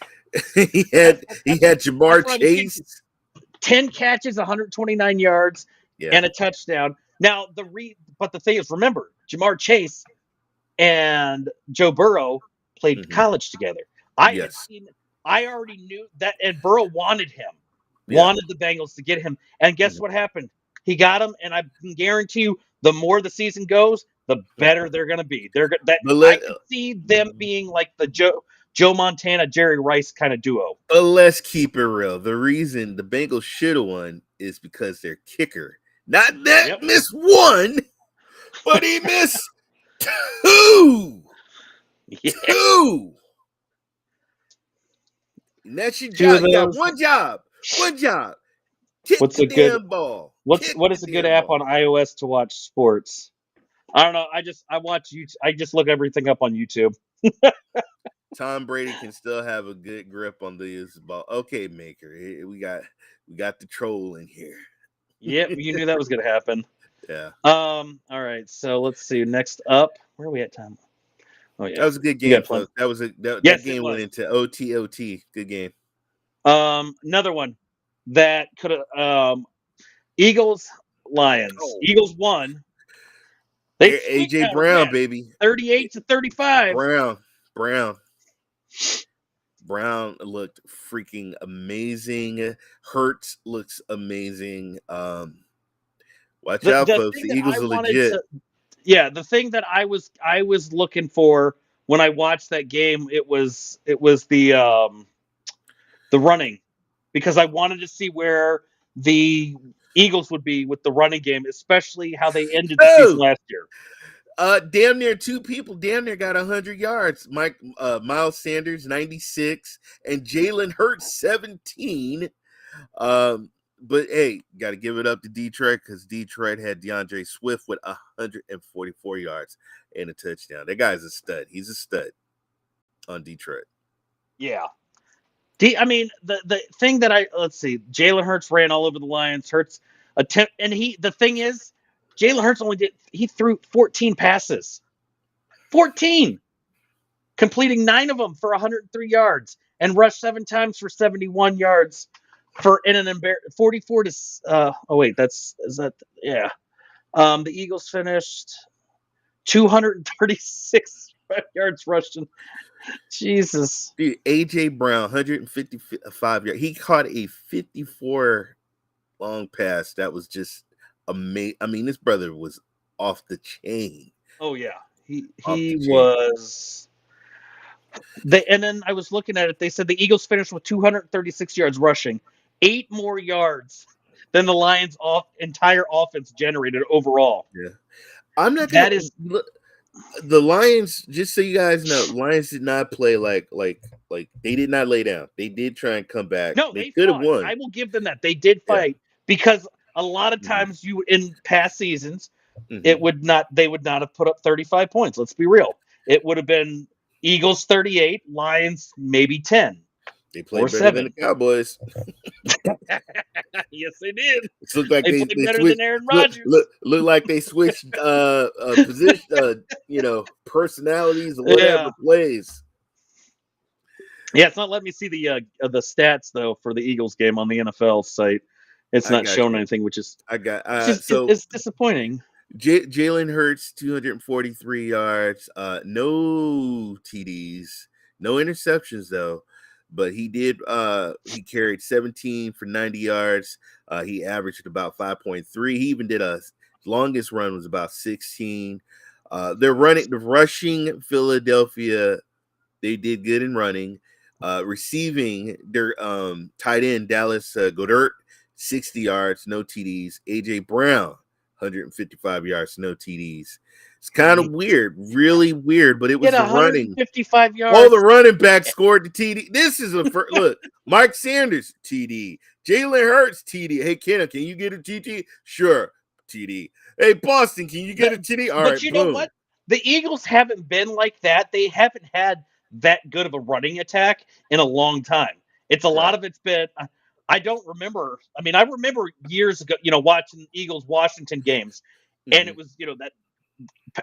Speaker 4: he had Jamar Chase.
Speaker 3: 10 catches, 129 yards, and a touchdown. Now but the thing is, remember, Jamar Chase and Joe Burrow played college together. I have seen I already knew that, and Burrow wanted him, wanted the Bengals to get him. And guess what happened? He got him, and I can guarantee you, the more the season goes, the better they're going to be. I could see them being like the Joe Montana, Jerry Rice kind of duo.
Speaker 4: But let's keep it real. The reason the Bengals should have won is because their kicker, not that missed one, but he missed two. Yeah. Two. And that's your job. You got one job. One job. Kick the damn ball.
Speaker 3: What is a good app on iOS to watch sports? I don't know. I watch YouTube. I just look everything up on YouTube.
Speaker 4: Tom Brady can still have a good grip on this ball. Okay, Maker. We got the troll in here.
Speaker 3: Yep, you knew that was gonna happen.
Speaker 4: Yeah.
Speaker 3: All right. So let's see. Next up, where are we at time? Oh yeah.
Speaker 4: That was a good game, folks. That game went into OT. Good game.
Speaker 3: Another one that could have Eagles Lions. Eagles won. They
Speaker 4: AJ Brown, baby.
Speaker 3: 38-35.
Speaker 4: Brown looked freaking amazing. Hurts looks amazing. Watch out, folks. The Eagles are legit.
Speaker 3: The thing that I was looking for when I watched that game, it was the running, because I wanted to see where the Eagles would be with the running game, especially how they ended the season last year.
Speaker 4: Damn near two people damn near got 100 yards. Miles Sanders 96 and Jalen Hurts 17. But hey, got to give it up to Detroit, because Detroit had DeAndre Swift with 144 yards and a touchdown. That guy's a stud. He's a stud on Detroit.
Speaker 3: Yeah. The thing that let's see, Jalen Hurts ran all over the Lions. Hurts and the thing is, Jalen Hurts he threw 14 passes. 14! Completing 9 of them for 103 yards and rushed 7 times for 71 yards in an 44 to the Eagles finished 236 yards rushing. Jesus.
Speaker 4: Dude, AJ Brown 155 yards. He caught a 54 long pass that was just amazing. I mean, this brother was off the chain.
Speaker 3: Oh yeah. He was. And then I was looking at it. They said the Eagles finished with 236 yards rushing, 8 more yards than the Lions' entire offense generated overall.
Speaker 4: Yeah, I'm not. The Lions. Just so you guys know, Lions did not play like they did not lay down. They did try and come back.
Speaker 3: No, they could have won. I will give them that. They did fight, because a lot of times in past seasons, they would not have put up 35 points. Let's be real. It would have been Eagles 38, Lions maybe 10.
Speaker 4: They played better than the Cowboys.
Speaker 3: Yes, they did.
Speaker 4: It looked like they
Speaker 3: played better
Speaker 4: switched,
Speaker 3: than Aaron Rodgers.
Speaker 4: Look like they switched position, personalities or whatever plays.
Speaker 3: Yeah, it's not letting me see the stats though for the Eagles game on the NFL site. It's not showing anything, which is it's disappointing.
Speaker 4: Jalen Hurts 243 yards, no TDs, no interceptions though. But he did. He carried 17 for 90 yards. He averaged about 5.3. He even did longest run was about 16. The rushing Philadelphia. They did good in running. Receiving their tight end Dallas Goedert 60 yards, no TDs. AJ Brown 155 yards, no TDs. It's kind of weird, really weird, but it was the running.
Speaker 3: 55 yards.
Speaker 4: All the running backs scored the TD. This is a look. Mike Sanders TD. Jalen Hurts TD. Hey, Kenna, can you get a TD? Sure, TD. Hey, Boston, can you get a TD? All right,
Speaker 3: but you know what? The Eagles haven't been like that. They haven't had that good of a running attack in a long time. It's a lot of it's been. I don't remember. I mean, I remember years ago, watching Eagles Washington games, and it was that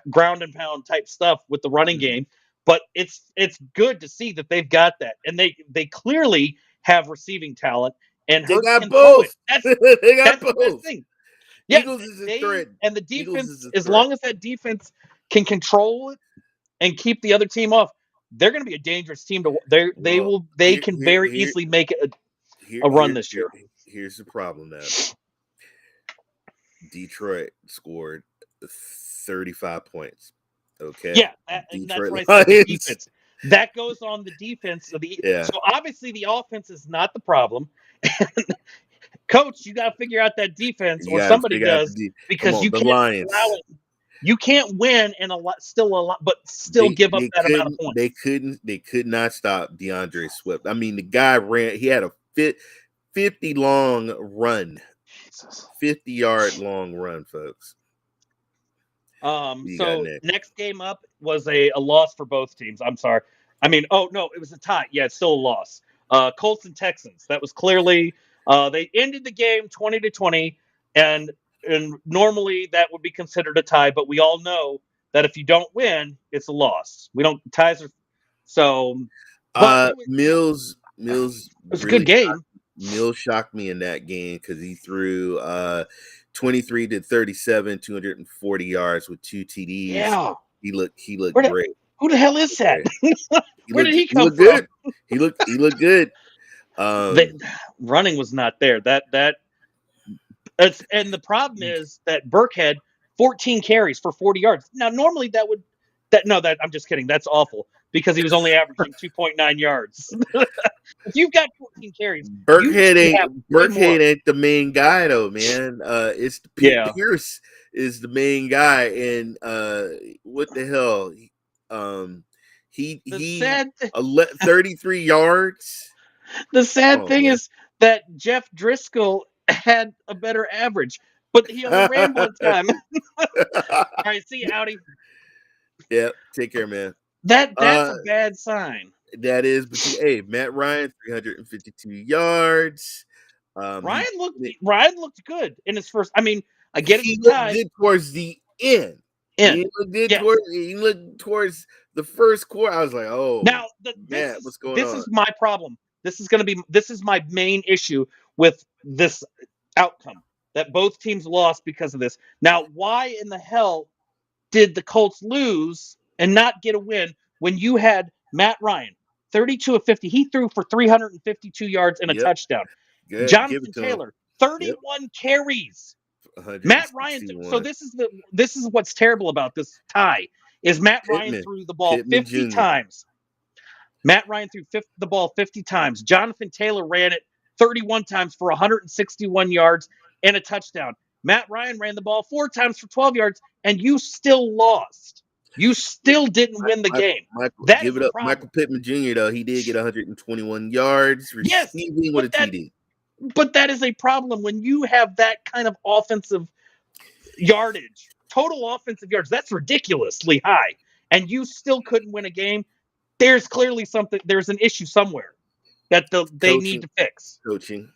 Speaker 3: ground and pound type stuff with the running game. But it's good to see that they've got that, and they clearly have receiving talent. And
Speaker 4: they got both. That's
Speaker 3: the best thing. Yeah,
Speaker 4: Eagles is a threat.
Speaker 3: And the defense, as long as that defense can control it and keep the other team off, they're going to be a dangerous team to. They can very easily make a run this year.
Speaker 4: Here's the problem now. Detroit scored 35 points. Okay.
Speaker 3: Yeah, that's right. The defense. That goes on the defense. So obviously the offense is not the problem. Coach, you got to figure out that defense, or somebody does, because you can't allow it. You can't win and but still give up that amount of points.
Speaker 4: They could not stop DeAndre Swift. I mean, the guy ran. He had a 50-long run, 50-yard long run, folks.
Speaker 3: So next game up was a loss for both teams. I'm sorry. I mean, it was a tie. Yeah, it's still a loss. Colts and Texans. That was clearly they ended the game 20-20, and normally that would be considered a tie, but we all know that if you don't win, it's a loss. Ties are so.
Speaker 4: Mills. It
Speaker 3: was really a good game.
Speaker 4: Mills shocked me in that game because he threw 23-37, 240 yards with 2 TDs.
Speaker 3: Yeah,
Speaker 4: he looked great.
Speaker 3: Who the hell is that? Where did he come from?
Speaker 4: Good. He looked good.
Speaker 3: Running was not there. And the problem is that Burke had 14 carries for 40 yards. Now, normally I'm just kidding. That's awful because he was only averaging 2.9 yards. If you've got 14 carries,
Speaker 4: Burkhead ain't the main guy though, man. It's Pierce is the main guy, and what the hell? He 33 yards.
Speaker 3: The sad thing is that Jeff Driscoll had a better average, but he only ran one time. All right, see you, Audi.
Speaker 4: Yeah, take care, man.
Speaker 3: That's a bad sign.
Speaker 4: That is, but Matt Ryan, 352 yards.
Speaker 3: Ryan looked good in his first. I mean, I get it.
Speaker 4: He looked good towards the end. He looked good he looked towards the first quarter. I was like, what's going on?
Speaker 3: This is my problem. This is my main issue with this outcome, that both teams lost because of this. Now, why in the hell did the Colts lose and not get a win when you had Matt Ryan, 32 of 50? He threw for 352 yards and a touchdown.
Speaker 4: Good.
Speaker 3: Jonathan Taylor, 31 carries. Matt Ryan. So this is what's terrible about this tie is Matt Ryan threw the ball 50 times. Matt Ryan threw the ball 50 times. Jonathan Taylor ran it 31 times for 161 yards and a touchdown. Matt Ryan ran the ball 4 times for 12 yards, and you still lost. You still didn't win the game.
Speaker 4: Give it up. Michael Pittman Jr., though, he did get 121 yards receiving with a TD.
Speaker 3: But that is a problem when you have that kind of offensive yardage. Total offensive yards, that's ridiculously high. And you still couldn't win a game. There's clearly there's an issue somewhere that they need to fix.
Speaker 4: Coaching.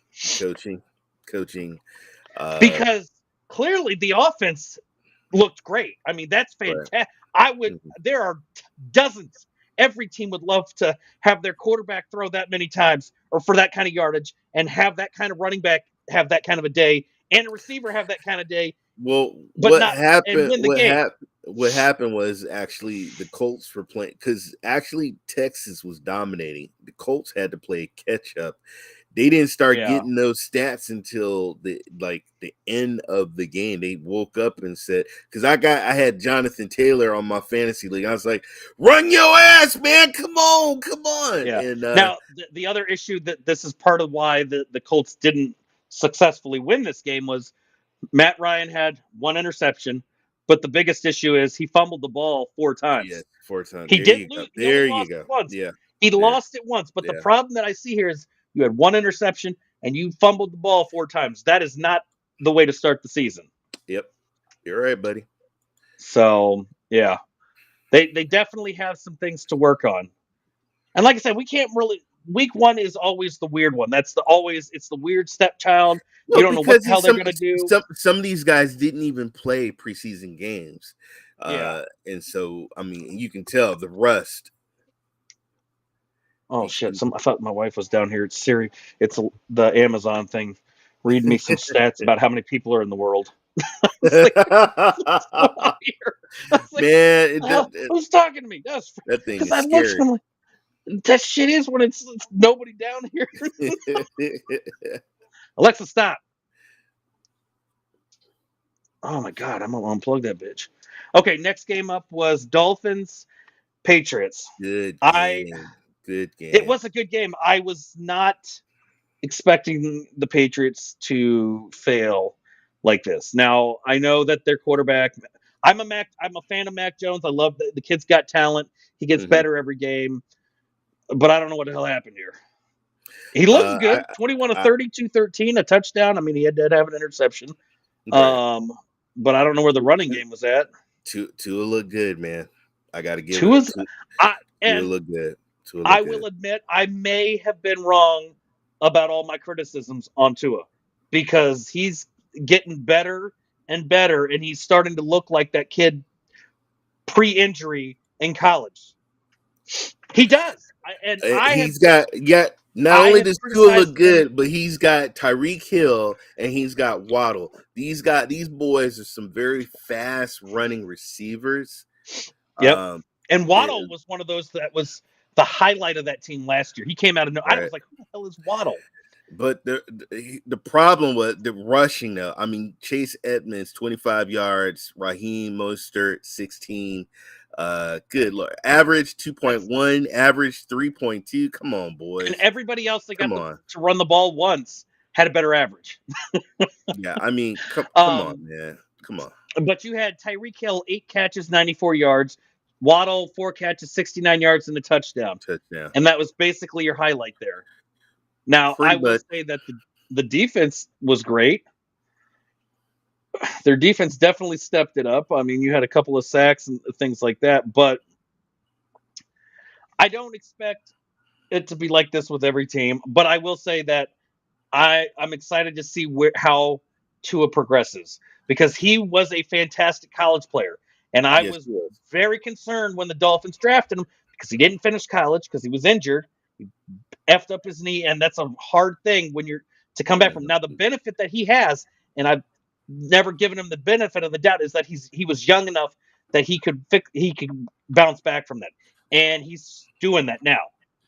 Speaker 3: Because clearly the offense looked great. I mean, that's fantastic. There are dozens. Every team would love to have their quarterback throw that many times or for that kind of yardage and have that kind of running back have that kind of a day and a receiver have that kind of day.
Speaker 4: Well, what happened was actually the Colts were playing because actually Texas was dominating. The Colts had to play catch up. They didn't start getting those stats until the end of the game. They woke up and said, because I had Jonathan Taylor on my fantasy league. I was like, run your ass, man. Come on.
Speaker 3: Yeah.
Speaker 4: And
Speaker 3: now the other issue that this is part of why the Colts didn't successfully win this game was Matt Ryan had 1 interception, but the biggest issue is he fumbled the ball 4 times.
Speaker 4: Yeah, 4 times.
Speaker 3: He didn't lose.
Speaker 4: There you go.
Speaker 3: Yeah. He lost it once, but the problem that I see here is you had 1 interception and you fumbled the ball 4 times. That is not the way to start the season.
Speaker 4: Yep. You're right, buddy.
Speaker 3: So, yeah. They definitely have some things to work on. And like I said, we can't really week 1 is always the weird one. It's the weird stepchild. You don't know what the hell they're going to do.
Speaker 4: Some of these guys didn't even play preseason games. And so, I mean, you can tell the rust.
Speaker 3: Oh shit! I thought my wife was down here. It's Siri. It's the Amazon thing. Read me some stats about how many people are in the world. Who's talking to me?
Speaker 4: That thing is
Speaker 3: I
Speaker 4: scary.
Speaker 3: Looked, like, that shit is when it's nobody down here. Alexa, stop. Oh my God, I'm gonna unplug that bitch. Okay, next game up was Dolphins Patriots.
Speaker 4: Good game.
Speaker 3: It was a good game. I was not expecting the Patriots to fail like this. Now, I know that their quarterback, I'm a fan of Mac Jones. I love the kid's got talent. He gets better every game. But I don't know what the hell happened here. He looks good. 21 of 30, 213, a touchdown. I mean, he had to have an interception. Right. But I don't know where the running game was at.
Speaker 4: Tua look good, man. I got to give
Speaker 3: Tua
Speaker 4: look good.
Speaker 3: I will admit, I may have been wrong about all my criticisms on Tua because he's getting better and better, and he's starting to look like that kid pre-injury in college. He does.
Speaker 4: Not only does Tua look good, but he's got Tyreek Hill and he's got Waddle. These boys are some very fast running receivers.
Speaker 3: Yep. And Waddle was one of those that was the highlight of that team last year. He came out of I was like, who the hell is Waddle?
Speaker 4: But the problem was the rushing though. I mean, Chase Edmonds, 25 yards, Raheem Mostert, 16. Good Lord. Average 2.1, average 3.2. Come on, boys.
Speaker 3: And everybody else that got to run the ball once had a better average.
Speaker 4: Yeah, I mean, come on, man. Come on.
Speaker 3: But you had Tyreek Hill, 8 catches, 94 yards. Waddle, 4 catches, 69 yards, and a touchdown. And that was basically your highlight there. Now, I will say that the defense was great. Their defense definitely stepped it up. I mean, you had a couple of sacks and things like that, but I don't expect it to be like this with every team. But I will say that I'm excited to see how Tua progresses because he was a fantastic college player. And I was very concerned when the Dolphins drafted him because he didn't finish college because he was injured. He effed up his knee, and that's a hard thing when you're to come back from. Now, the benefit that he has, and I've never given him the benefit of the doubt, is that he was young enough that he could bounce back from that, and he's doing that now,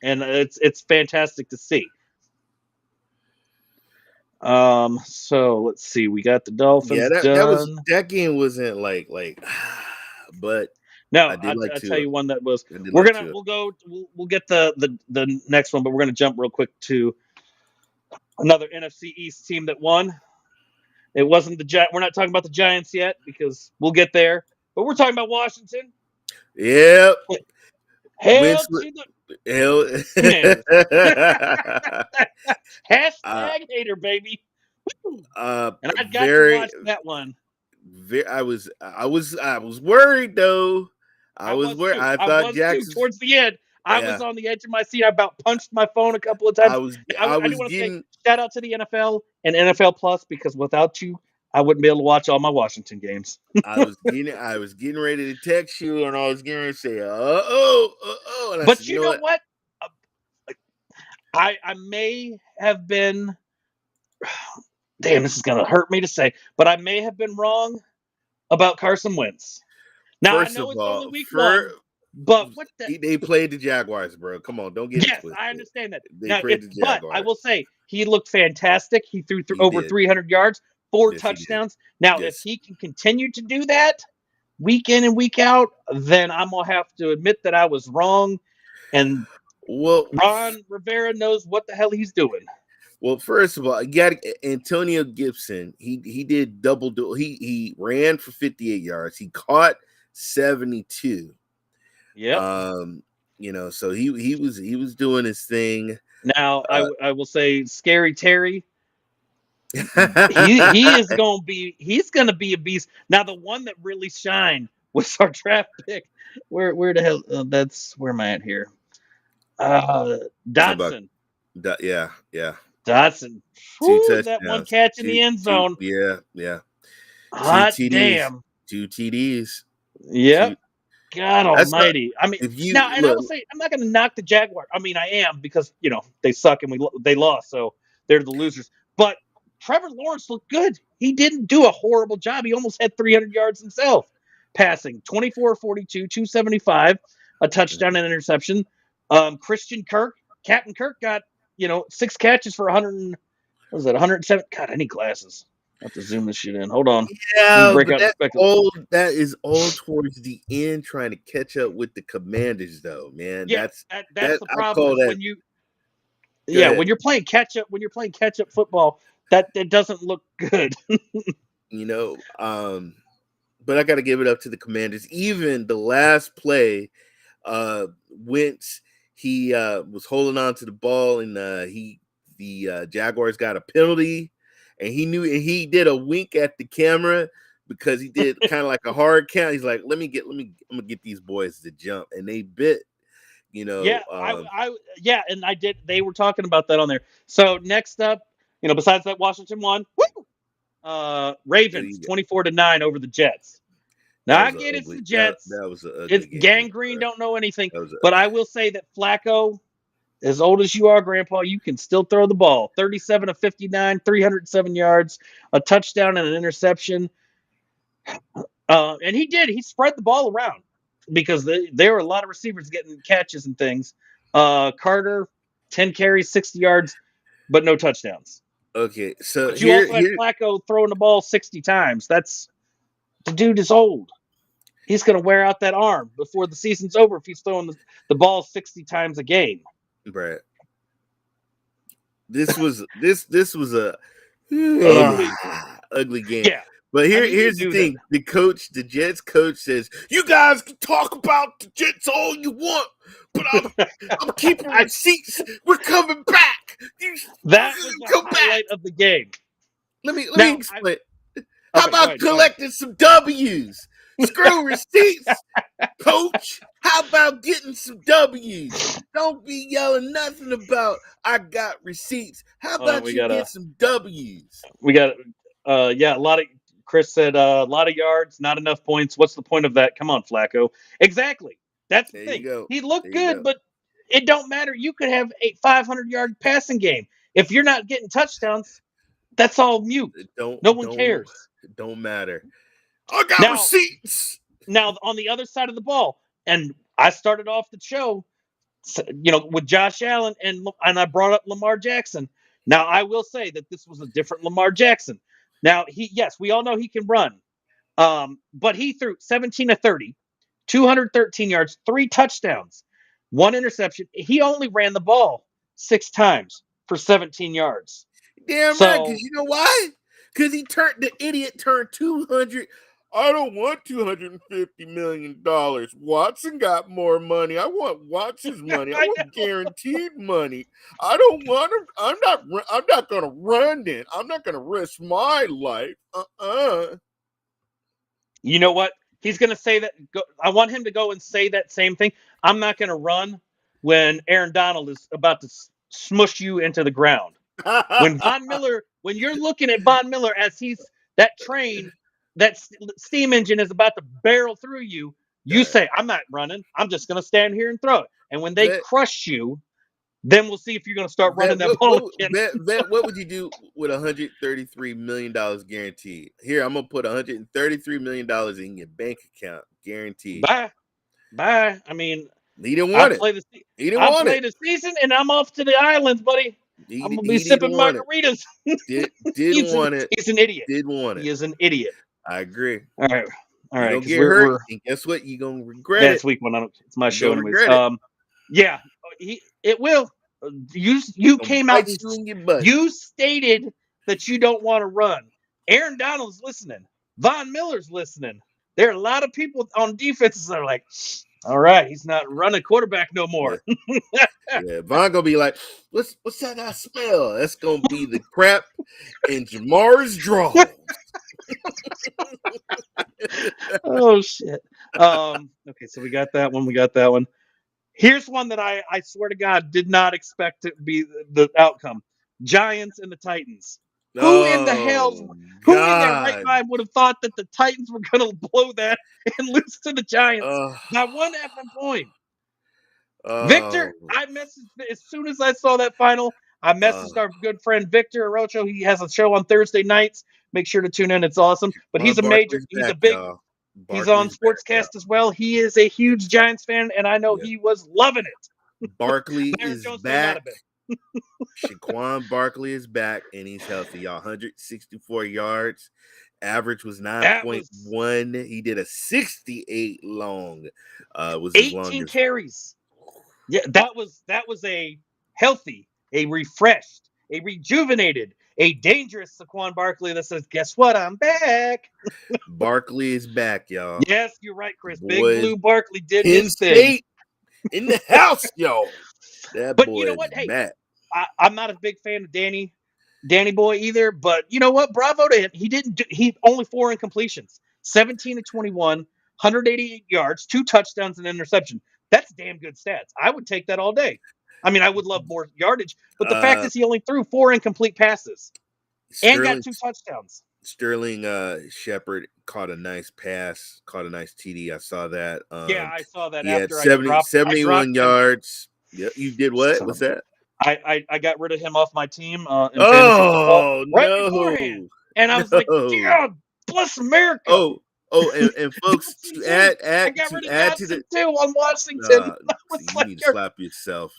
Speaker 3: and it's fantastic to see. So let's see, we got the Dolphins.
Speaker 4: Yeah, that game wasn't like, but
Speaker 3: no, I'll tell you one that was. We'll get the next one, but we're gonna jump real quick to another NFC East team that won. It wasn't the Giants. We're not talking about the Giants yet because we'll get there. But we're talking about Washington.
Speaker 4: Yep.
Speaker 3: Hell. Hashtag hater, baby. And I got to watch that one.
Speaker 4: I was worried though. I was worried. I thought Jackson
Speaker 3: towards the end. I was on the edge of my seat. I about punched my phone a couple of times. I do want to say shout out to the NFL and NFL Plus because without you, I wouldn't be able to watch all my Washington games.
Speaker 4: I was getting ready to text you, and I was getting ready to say,
Speaker 3: But you know what? I may have been. Damn, this is gonna hurt me to say, but I may have been wrong about Carson Wentz. Now I know it's only week 1. But what
Speaker 4: they played the Jaguars, bro. Come on, don't get it twisted.
Speaker 3: I understand that. But I will say he looked fantastic. He threw over 300 yards, 4 touchdowns. Now, if he can continue to do that week in and week out, then I'm gonna have to admit that I was wrong. And Ron Rivera knows what the hell he's doing.
Speaker 4: Well, first of all, you got Antonio Gibson. He did double. He ran for 58 yards. He caught 72.
Speaker 3: Yeah.
Speaker 4: So he was doing his thing.
Speaker 3: Now I will say, Scary Terry. He's gonna be a beast. Now the one that really shined was our draft pick. Where the hell? Where am I at here? Dotson.
Speaker 4: Yeah.
Speaker 3: Dotson.
Speaker 4: 2 touchdowns.
Speaker 3: That one catch in the end zone.
Speaker 4: Yeah.
Speaker 3: Hot damn.
Speaker 4: 2 TDs.
Speaker 3: Yep. God almighty. I will say, I'm not going to knock the Jaguars. I mean, I am because, they suck and they lost, so they're the losers. But Trevor Lawrence looked good. he didn't do a horrible job. He almost had 300 yards himself passing. 24-42, 275, a touchdown and interception. Christian Kirk, Captain Kirk got, 6 catches for 100. What was that? 107. God, I need glasses. I have to zoom this shit in. Hold on.
Speaker 4: Yeah, but that is all towards the end, trying to catch up with the Commanders, though, man.
Speaker 3: Yeah, that's the problem. When you're playing catch up, football, that doesn't look good.
Speaker 4: But I got to give it up to the Commanders. Even the last play, Wentz, he was holding on to the ball, and the Jaguars got a penalty, and he did a wink at the camera because he did kind of like a hard count. He's like, I'm gonna get these boys to jump, and they bit.
Speaker 3: Yeah, and I did. They were talking about that on there. So next up, besides that, Washington won. Woo! Ravens 24-9 over the Jets. Now I get it's the Jets.
Speaker 4: That was an ugly game.
Speaker 3: Gangrene don't know anything, but I will say that Flacco, as old as you are, Grandpa, you can still throw the ball. 37 of 59, 307 yards, a touchdown and an interception. And he did. He spread the ball around because there were a lot of receivers getting catches and things. Carter, 10 carries, 60 yards, but no touchdowns.
Speaker 4: Okay, so
Speaker 3: but you also had Flacco throwing the ball 60 times. The dude is old. He's going to wear out that arm before the season's over if he's throwing the ball 60 times a game.
Speaker 4: Brad, this was a ugly game.
Speaker 3: Yeah.
Speaker 4: But here's the thing: the Jets coach says, "You guys can talk about the Jets all you want, but I'm keeping receipts. We're coming back."
Speaker 3: That was the highlight of the game.
Speaker 4: Let me explain. How about collecting some W's? Screw receipts, coach. How about getting some W's? Don't be yelling nothing about I got receipts. How about get some W's?
Speaker 3: We got a lot of. Chris said a lot of yards, not enough points. What's the point of that? Come on, Flacco. Exactly. That's the thing. He looked good, but it don't matter. You could have a 500-yard passing game. If you're not getting touchdowns, that's all mute. No one cares.
Speaker 4: It don't matter. I got receipts.
Speaker 3: Now, on the other side of the ball, and I started off the show, with Josh Allen, and I brought up Lamar Jackson. Now, I will say that this was a different Lamar Jackson. Now, we all know he can run, but he threw 17 of 30, 213 yards, 3 touchdowns, 1 interception. He only ran the ball 6 times for 17 yards.
Speaker 4: Damn right, because you know why? Because the idiot turned 200. I don't want $250 million. Watson got more money. I want Watson's money. I want guaranteed money. I don't want him. I'm not going to run then. I'm not going to risk my life.
Speaker 3: You know what? He's going to say that. I want him to go and say that same thing. I'm not going to run when Aaron Donald is about to smush you into the ground. When you're looking at Von Miller as that train, that steam engine is about to barrel through you, you say, I'm not running. I'm just going to stand here and throw it. And when they crush you, then we'll see if you're going to start running that ball again.
Speaker 4: What would you do with $133 million guaranteed? Here, I'm going to put $133 million in your bank account, guaranteed.
Speaker 3: Bye. I mean,
Speaker 4: he didn't want it.
Speaker 3: He didn't want it. I play the season, and I'm off to the islands, buddy. I'm going to be sipping margaritas.
Speaker 4: Didn't want it.
Speaker 3: He's an idiot.
Speaker 4: Didn't want it.
Speaker 3: He is an idiot.
Speaker 4: I agree.
Speaker 3: All right.
Speaker 4: You're gonna get hurt, and guess what? You're gonna regret it.
Speaker 3: It's week 1. It's my show, anyways. Yeah, it will. You came out and you stated that you don't want to run. Aaron Donald's listening. Von Miller's listening. There are a lot of people on defenses that are like, all right, he's not running quarterback no more.
Speaker 4: Yeah, Von gonna be like, what's that I smell? That's gonna be the crap in Jamar's drawers.
Speaker 3: Oh shit. Okay, so we got that one. Here's one that I swear to God did not expect to be the outcome. Giants and the Titans. Who in their right mind would have thought that the Titans were going to blow that and lose to the Giants by 1 effing point? Victor, I messaged as soon as I saw that final. I messaged our good friend Victor Arocho. He has a show on Thursday nights. Make sure to tune in. It's awesome. But he's a major. He's a big. He's on Sportscast as well. He is a huge Giants fan, and I know he was loving it.
Speaker 4: Barkley is back. Saquon Barkley is back, and he's healthy, y'all. 164 yards. Average was 9.1. He did a 68 long. Was
Speaker 3: 18 carries. Yeah, that was a healthy, a refreshed, a rejuvenated, a dangerous Saquon Barkley that says, "Guess what? I'm back."
Speaker 4: Barkley is back, y'all.
Speaker 3: Yes, you're right, Chris. Big Blue Barkley did his thing
Speaker 4: in the house, yo. That
Speaker 3: but
Speaker 4: boy
Speaker 3: you know what? Hey,
Speaker 4: back.
Speaker 3: I'm not a big fan of Danny Boy either. But you know what? Bravo to him. He only 4 incompletions, 17 to 21, 188 yards, 2 touchdowns, and interception. That's damn good stats. I would take that all day. I mean, I would love more yardage, but the fact is he only threw 4 incomplete passes and got 2 touchdowns.
Speaker 4: Sterling Shepard caught a nice pass, caught a nice TD. I saw that.
Speaker 3: Yeah, I saw that.
Speaker 4: He
Speaker 3: after
Speaker 4: had 71 yards. Yeah, you did what? What's that?
Speaker 3: I got rid of him off my team.
Speaker 4: No!
Speaker 3: Beforehand. And I was like, yeah, bless America.
Speaker 4: And folks, to add to the
Speaker 3: too on Washington.
Speaker 4: You need to slap yourself.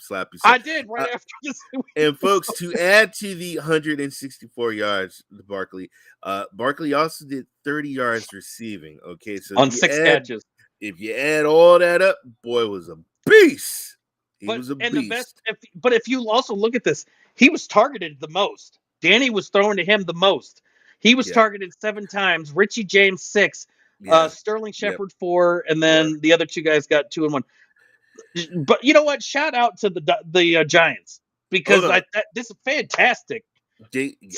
Speaker 3: I did right after this.
Speaker 4: And folks, to add to the 164 yards, Barkley also did 30 yards receiving. Okay, so
Speaker 3: on 6 catches.
Speaker 4: If you add all that up, boy was a beast. He was a beast.
Speaker 3: But if you also look at this, he was targeted the most. Danny was throwing to him the most. He was targeted 7 times. Richie James 6. Sterling Shepard 4, and then the other 2 guys got 2 and 1. But you know what? Shout out to the Giants because this is fantastic.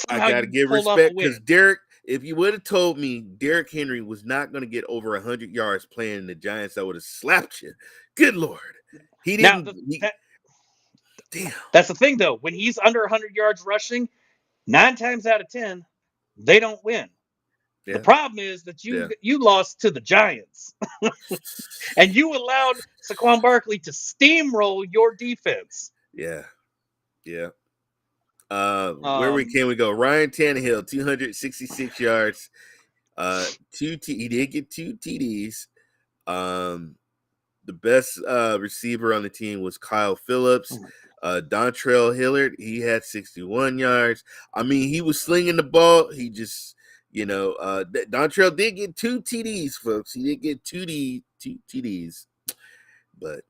Speaker 4: I got to give respect because Derek. If you would have told me Derrick Henry was not going to get over 100 yards playing in the Giants, I would have slapped you. Good Lord, he didn't. Damn.
Speaker 3: That's the thing, though. When he's under 100 yards rushing, 9 times out of 10, they don't win. Yeah. The problem is that you lost to the Giants, and you allowed Saquon Barkley to steamroll your defense.
Speaker 4: Yeah. Where can we go? Ryan Tannehill, 266 yards. He did get 2 TDs. The best receiver on the team was Kyle Phillips. Dontrell Hillard, he had 61 yards. I mean, he was slinging the ball. He just, Dontrell did get 2 TDs, folks. He did get 2 TDs. But,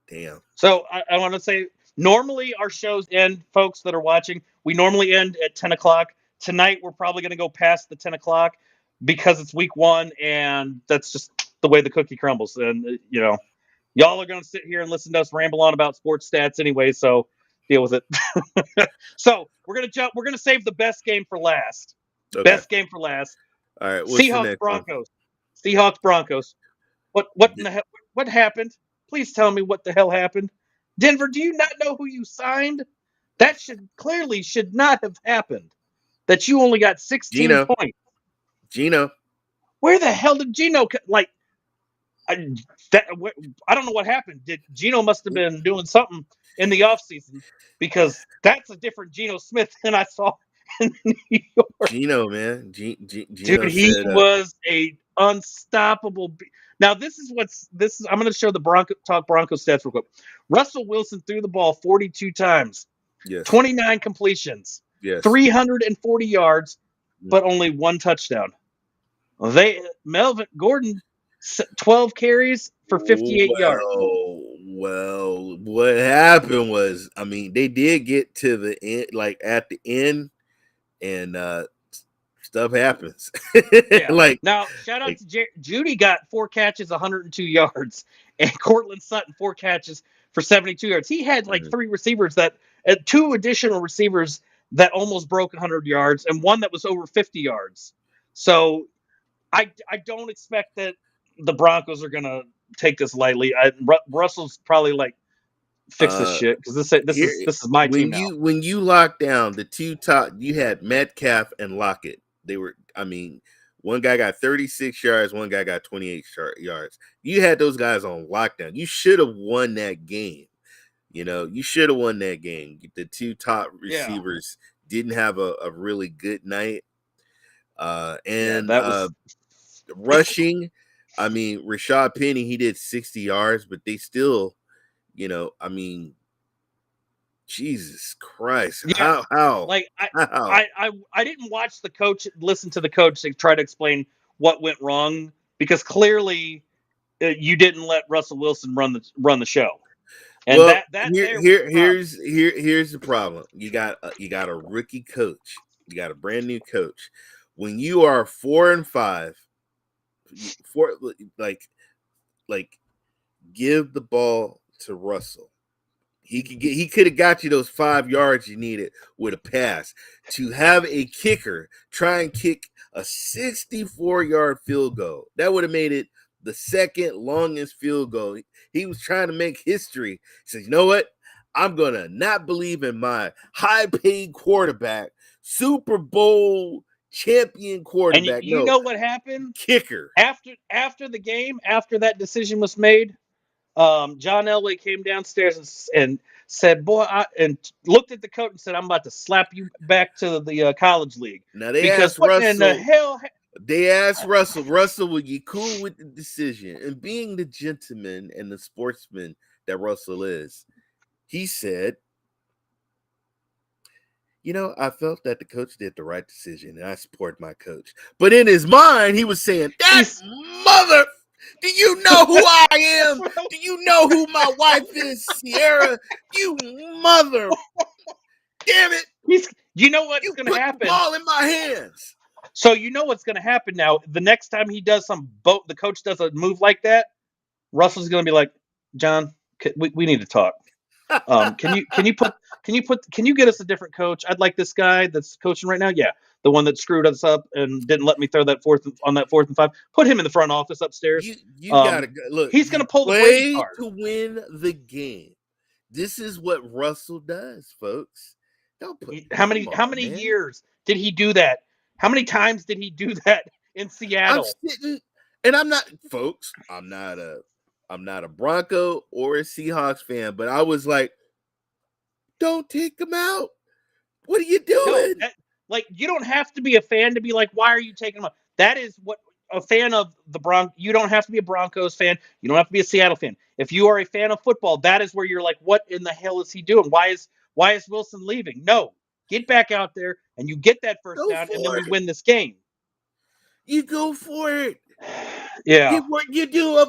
Speaker 4: damn.
Speaker 3: So, I want to say, normally our shows end, folks that are watching, we normally end at 10 o'clock. Tonight, we're probably going to go past the 10 o'clock because it's week 1, and that's just the way the cookie crumbles. And, y'all are going to sit here and listen to us ramble on about sports stats anyway, so deal with it. So we're going to save the best game for last. Okay. Best game for last.
Speaker 4: All right.
Speaker 3: Seahawks Broncos. Seahawks Broncos. What happened? Please tell me what the hell happened. Denver, do you not know who you signed? That should not have happened. That you only got 16 points.
Speaker 4: Geno.
Speaker 3: Where the hell did Geno I don't know what happened. Geno must have been doing something in the offseason because that's a different Geno Smith than I saw in New York.
Speaker 4: Geno, man. Geno
Speaker 3: dude, he was a unstoppable. Now, this is. I'm going to show the Broncos stats real quick. Russell Wilson threw the ball 42 times.
Speaker 4: Yes.
Speaker 3: 29 completions.
Speaker 4: Yes.
Speaker 3: 340 yards, but only 1 touchdown. Melvin Gordon, 12 carries for 58 yards.
Speaker 4: Well, what happened was, I mean, they did get to the end, like at the end, and stuff happens.
Speaker 3: Yeah. Now, shout out to Judy got 4 catches, 102 yards, and Cortland Sutton 4 catches for 72 yards. He had 3 receivers 2 additional receivers that almost broke 100 yards, and one that was over 50 yards. So I don't expect that the Broncos are going to take this lightly. Russell's probably fix this shit because this is my team now.
Speaker 4: When you lock down the 2 top, you had Metcalf and Lockett. They were, one guy got 36 yards, one guy got 28 yards. You had those guys on lockdown. You should have won that game. You should have won that game. The 2 top receivers didn't have a really good night. And
Speaker 3: that was
Speaker 4: rushing. I mean, Rashad Penny, he did 60 yards, but they still, I mean, Jesus Christ.
Speaker 3: Yeah.
Speaker 4: How?
Speaker 3: Like
Speaker 4: How?
Speaker 3: I didn't watch the coach, listen to the coach to try to explain what went wrong, because clearly you didn't let Russell Wilson run the show. And
Speaker 4: well,
Speaker 3: here's
Speaker 4: here's the problem. You got a rookie coach. You got a brand new coach. When you are 4-5, like give the ball to Russell. He could have got you those 5 yards you needed with a pass. To have a kicker try and kick a 64-yard field goal, that would have made it the second longest field goal. He was trying to make history. He said, you know what? I'm going to not believe in my high-paid quarterback, Super Bowl champion quarterback.
Speaker 3: And you know what happened?
Speaker 4: Kicker.
Speaker 3: After the game, after that decision was made, John Elway came downstairs and said, "Boy," and looked at the coach and said, "I'm about to slap you back to the college league."
Speaker 4: Now they asked
Speaker 3: Russell. In the hell?
Speaker 4: They asked Russell. Russell, would you cool with the decision? And being the gentleman and the sportsman that Russell is, he said, I felt that the coach did the right decision, and I support my coach. But in his mind, he was saying, "That mother." Do you know who I am? Do you know who my wife is, Sierra? You mother. Damn it.
Speaker 3: You know what's going to happen?
Speaker 4: Put the ball in my hands.
Speaker 3: So you know what's going to happen now. The next time he does the coach does a move like that, Russell's going to be like, "John, we need to talk. Can you get us a different coach? I'd like this guy that's coaching right now. Yeah, the one that screwed us up and didn't let me throw that 4th and 5. Put him in the front office upstairs.
Speaker 4: You gotta look.
Speaker 3: He's gonna pull the Brady card
Speaker 4: to win the game. This is what Russell does, folks. Don't put
Speaker 3: how many years did he do that? How many times did he do that in Seattle?
Speaker 4: I'm not, folks. I'm not a Bronco or a Seahawks fan, but I was like, don't take him out. What are you doing?
Speaker 3: No, you don't have to be a fan to be like, why are you taking him out? That is what a fan of the Broncos. You don't have to be a Broncos fan. You don't have to be a Seattle fan. If you are a fan of football, that is where you're like, what in the hell is he doing? Why is Wilson leaving? No, get back out there and you get that first down, and then we win this game.
Speaker 4: You go for it.
Speaker 3: Yeah.
Speaker 4: You do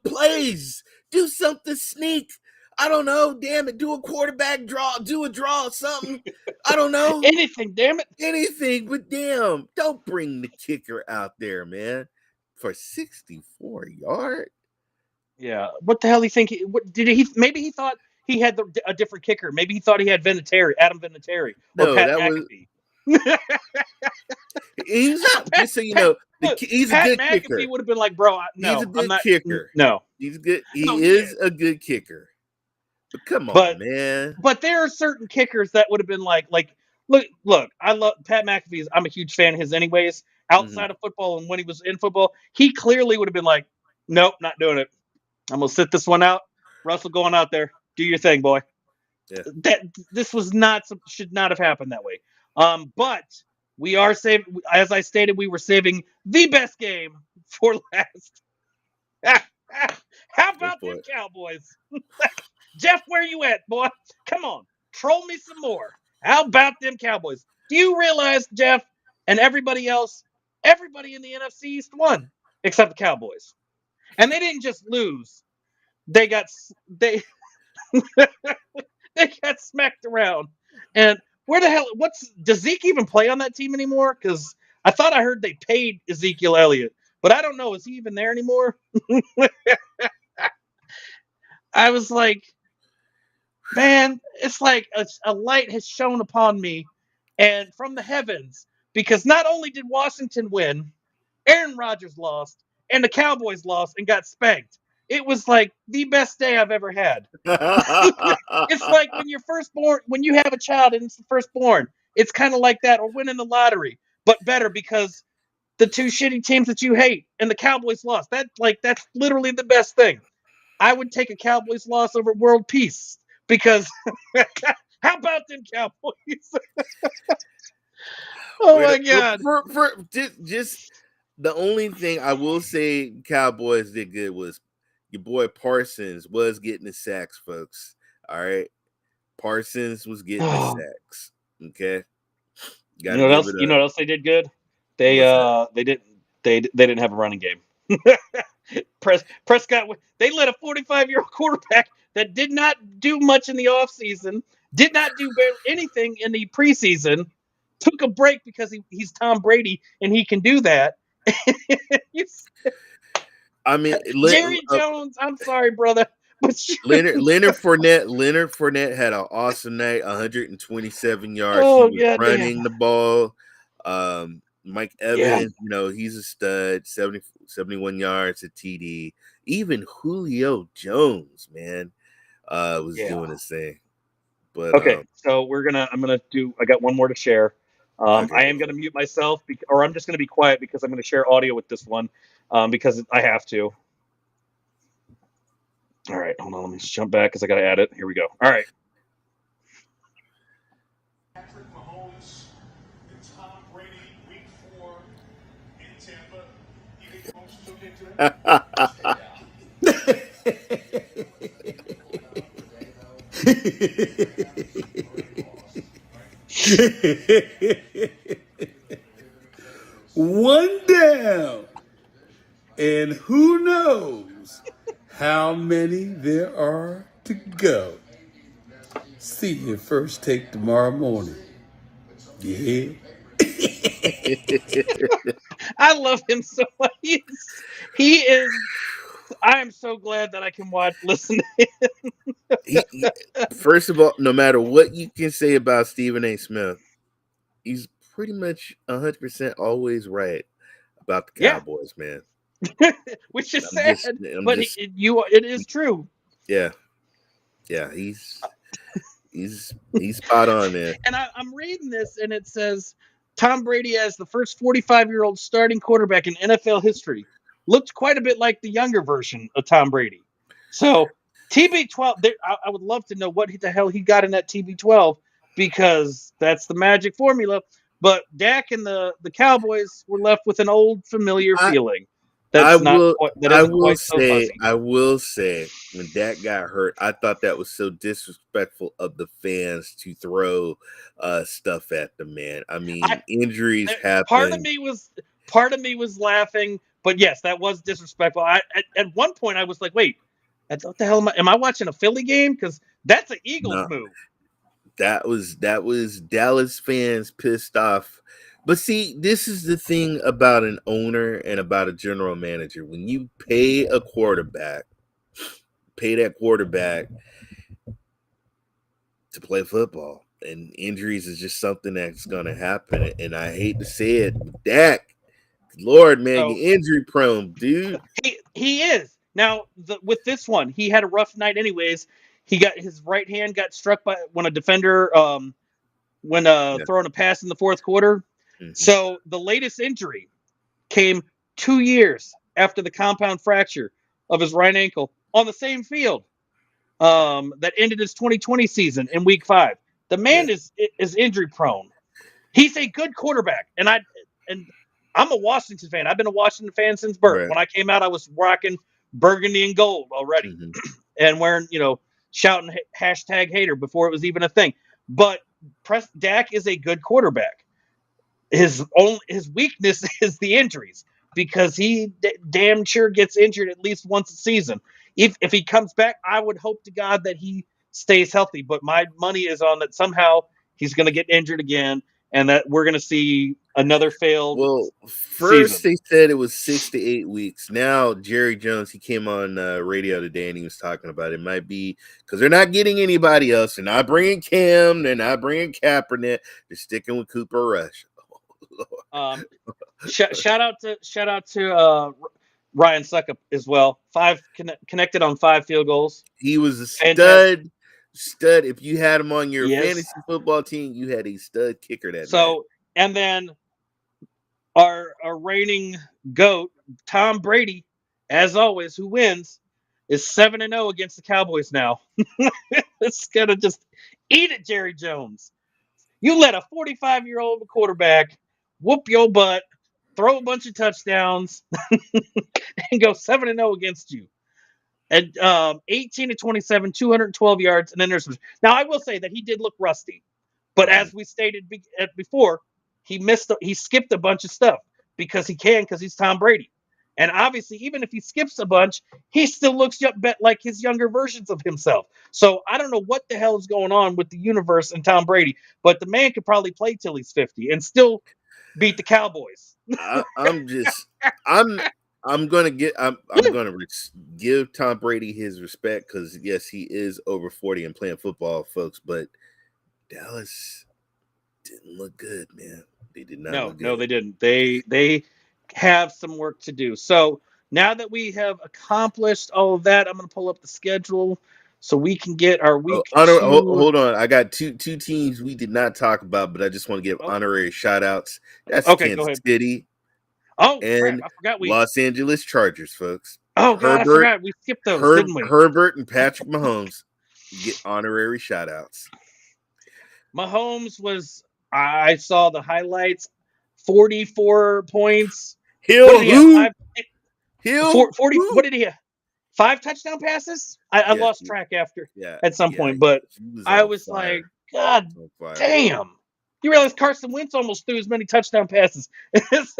Speaker 4: plays. Do something sneak. I don't know. Damn it. Do a quarterback draw. Do a draw. Something. I don't know.
Speaker 3: Anything. Damn it.
Speaker 4: Anything. But damn, don't bring the kicker out there, man, for 64 yards.
Speaker 3: Yeah. What the hell do you think? Maybe he thought he had a different kicker. Maybe he thought he had Adam Vinatieri or Pat McAfee.
Speaker 4: He's just so you know, he's a good kicker.
Speaker 3: He would have been like, "Bro, no,
Speaker 4: he's a good kicker.
Speaker 3: No,
Speaker 4: he's good. He is a good kicker. But come on, man.
Speaker 3: But there are certain kickers that would have been like, look. I love Pat McAfee. I'm a huge fan of his, anyways. Outside of football and when he was in football, he clearly would have been like, "Nope, not doing it. I'm gonna sit this one out. Russell, going out there, do your thing, boy."
Speaker 4: Yeah.
Speaker 3: This should not have happened that way. But we are saving, as I stated, we were saving the best game for last. How about them Cowboys? Jeff, where you at, boy? Come on, troll me some more. How about them Cowboys? Do you realize, Jeff, and everybody else, everybody in the NFC East won except the Cowboys, and they didn't just lose; they got they got smacked around. And where the hell? Does Zeke even play on that team anymore? Because I thought I heard they paid Ezekiel Elliott, but I don't know. Is he even there anymore? I was like, man, it's like a light has shone upon me, and from the heavens, because not only did Washington win, Aaron Rodgers lost, and the Cowboys lost and got spanked. It was like the best day I've ever had. It's like when you're firstborn, when you have a child and it's the firstborn. It's kind of like that, or winning the lottery, but better because the two shitty teams that you hate and the Cowboys lost. That's literally the best thing. I would take a Cowboys loss over world peace because how about them Cowboys? Oh my God!
Speaker 4: For just the only thing I will say Cowboys did good was your boy Parsons was getting the sacks, folks. All right, Parsons was getting the sacks. Okay,
Speaker 3: You know what else? You know what else they did good? They didn't have a running game. Prescott, they let a 45-year-old quarterback that did not do much in the offseason, did not do anything in the preseason, took a break because he's Tom Brady and he can do that.
Speaker 4: I mean,
Speaker 3: Jerry Jones, I'm sorry, brother. But
Speaker 4: Leonard Fournette had an awesome night, 127 yards. He was running the ball. Mike Evans, he's a stud, 71 yards at TD. Even Julio Jones, man, was doing his thing. But
Speaker 3: okay, so I got one more to share. I am going to mute myself, or I'm just going to be quiet because I'm going to share audio with this one because I have to. All right, hold on. Let me just jump back because I got to add it. Here we go. All right. Patrick Mahomes and Tom Brady, week 4 in Tampa. You think Mahomes took
Speaker 5: into one down, and who knows how many there are to go. See you first take tomorrow morning. Yeah.
Speaker 3: I love him so much. He is. I am so glad that I can listen to him.
Speaker 4: First of all, no matter what you can say about Stephen A. Smith, he's pretty much 100% always right about the Cowboys, man.
Speaker 3: Which is sad, but it is true.
Speaker 4: Yeah, he's spot on there.
Speaker 3: And I'm reading this, and it says Tom Brady as the first 45-year-old starting quarterback in NFL history. Looked quite a bit like the younger version of Tom Brady. So TB12, I would love to know what the hell he got in that TB12 because that's the magic formula. But Dak and the Cowboys were left with an old familiar feeling. I will
Speaker 4: say when Dak got hurt, I thought that was so disrespectful of the fans to throw stuff at the man. I mean, injuries happen.
Speaker 3: Part of me was laughing, but yes, that was disrespectful. At one point, I was like, "Wait, what the hell am I watching a Philly game? Because that's an Eagles move."
Speaker 4: That was Dallas fans pissed off. But see, this is the thing about an owner and about a general manager. When you pay that quarterback to play football, and injuries is just something that's going to happen. And I hate to say it, but Dak, Lord, man, you're injury prone, dude.
Speaker 3: He is. Now, with this one, he had a rough night anyways. He got his right hand got struck by when a defender throwing a pass in the fourth quarter. Mm-hmm. So the latest injury came 2 years after the compound fracture of his right ankle on the same field that ended his 2020 season in week 5. The man is injury prone. He's a good quarterback, and I'm a Washington fan. I've been a Washington fan since birth. Right. When I came out, I was rocking burgundy and gold already, and wearing shouting #hater before it was even a thing. But Dak is a good quarterback. His weakness is the injuries because he damn sure gets injured at least once a season. If he comes back, I would hope to God that he stays healthy. But my money is on that somehow he's going to get injured again, and that we're going to see another failed.
Speaker 4: Well, first they said it was 6 to 8 weeks. Now Jerry Jones, he came on radio today and he was talking about it might be because they're not getting anybody else. They're not bringing Cam. They're not bringing Kaepernick. They're sticking with Cooper Rush.
Speaker 3: Shout out to Ryan Suckup as well. 5 connected on 5 field goals.
Speaker 4: He was a stud. Stud. If you had him on your fantasy football team, you had a stud kicker that night.
Speaker 3: And then our reigning GOAT, Tom Brady, as always, who wins, is 7-0 against the Cowboys now. It's gonna just eat it, Jerry Jones. You let a 45-year-old quarterback whoop your butt, throw a bunch of touchdowns, and go 7-0 against you. And 18 to 27, 212 yards, and then there's now I will say that he did look rusty, but as we stated before, he skipped a bunch of stuff because he's Tom Brady, and obviously even if he skips a bunch, he still looks like his younger versions of himself. So I don't know what the hell is going on with the universe and Tom Brady, but the man could probably play till he's 50 and still beat the Cowboys.
Speaker 4: I'm gonna give Tom Brady his respect because yes, he is over 40 and playing football, folks. But Dallas didn't look good, man. They did not. Look good.
Speaker 3: No, they didn't. They have some work to do. So now that we have accomplished all of that, I'm going to pull up the schedule so we can get our week.
Speaker 4: Hold on, I got two teams we did not talk about, but I just want to give honorary shout outs. That's Kansas City.
Speaker 3: Oh,
Speaker 4: and
Speaker 3: crap, I forgot
Speaker 4: Los Angeles Chargers, folks.
Speaker 3: Oh, God, I forgot. We skipped those, didn't we?
Speaker 4: Herbert and Patrick Mahomes get honorary shout-outs.
Speaker 3: Mahomes I saw the highlights, 44 points.
Speaker 4: Hill,
Speaker 3: what did he have? 5 touchdown passes? I lost track at some point, but I was like, God damn. You realize Carson Wentz almost threw as many touchdown passes as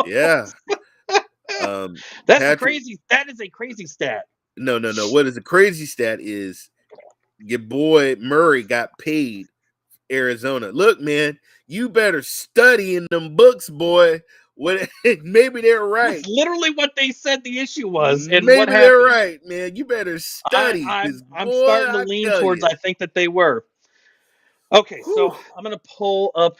Speaker 4: Yeah.
Speaker 3: That is a crazy stat.
Speaker 4: No. What is a crazy stat is your boy Murray got paid Arizona. Look, man, you better study in them books, boy. Maybe they're right.
Speaker 3: That's literally what they said the issue was. And
Speaker 4: maybe they're right, man. You better study.
Speaker 3: I'm starting to lean towards I think that they were. Okay, so I'm gonna pull up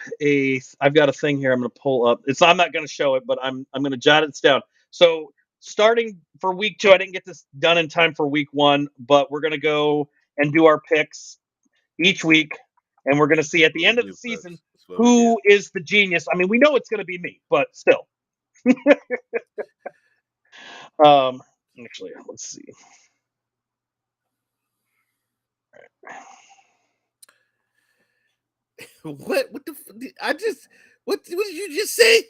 Speaker 3: I've got a thing here. I'm gonna pull up. I'm not gonna show it, but I'm gonna jot it down. So starting for week 2, I didn't get this done in time for week 1, but we're gonna go and do our picks each week, and we're gonna see at the end of the season who is the genius. I mean, we know it's gonna be me, but still. Actually, let's see.
Speaker 4: What did you just say?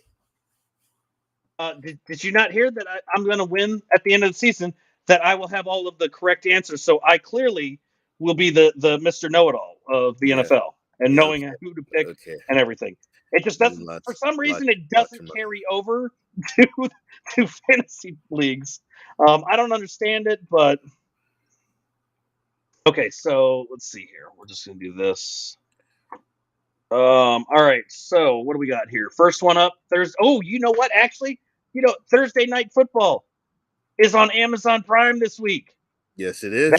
Speaker 3: Did you not hear that I'm going to win at the end of the season, that I will have all of the correct answers? So I clearly will be the Mr. Know-It-all of the NFL and knowing who to pick and everything. It just doesn't, for some reason, it doesn't carry over to fantasy leagues. I don't understand it, but okay, so let's see here. We're just going to do this. All right, so what do we got here? First one up. You know what? Actually, Thursday Night Football is on Amazon Prime this week.
Speaker 4: Yes, it is.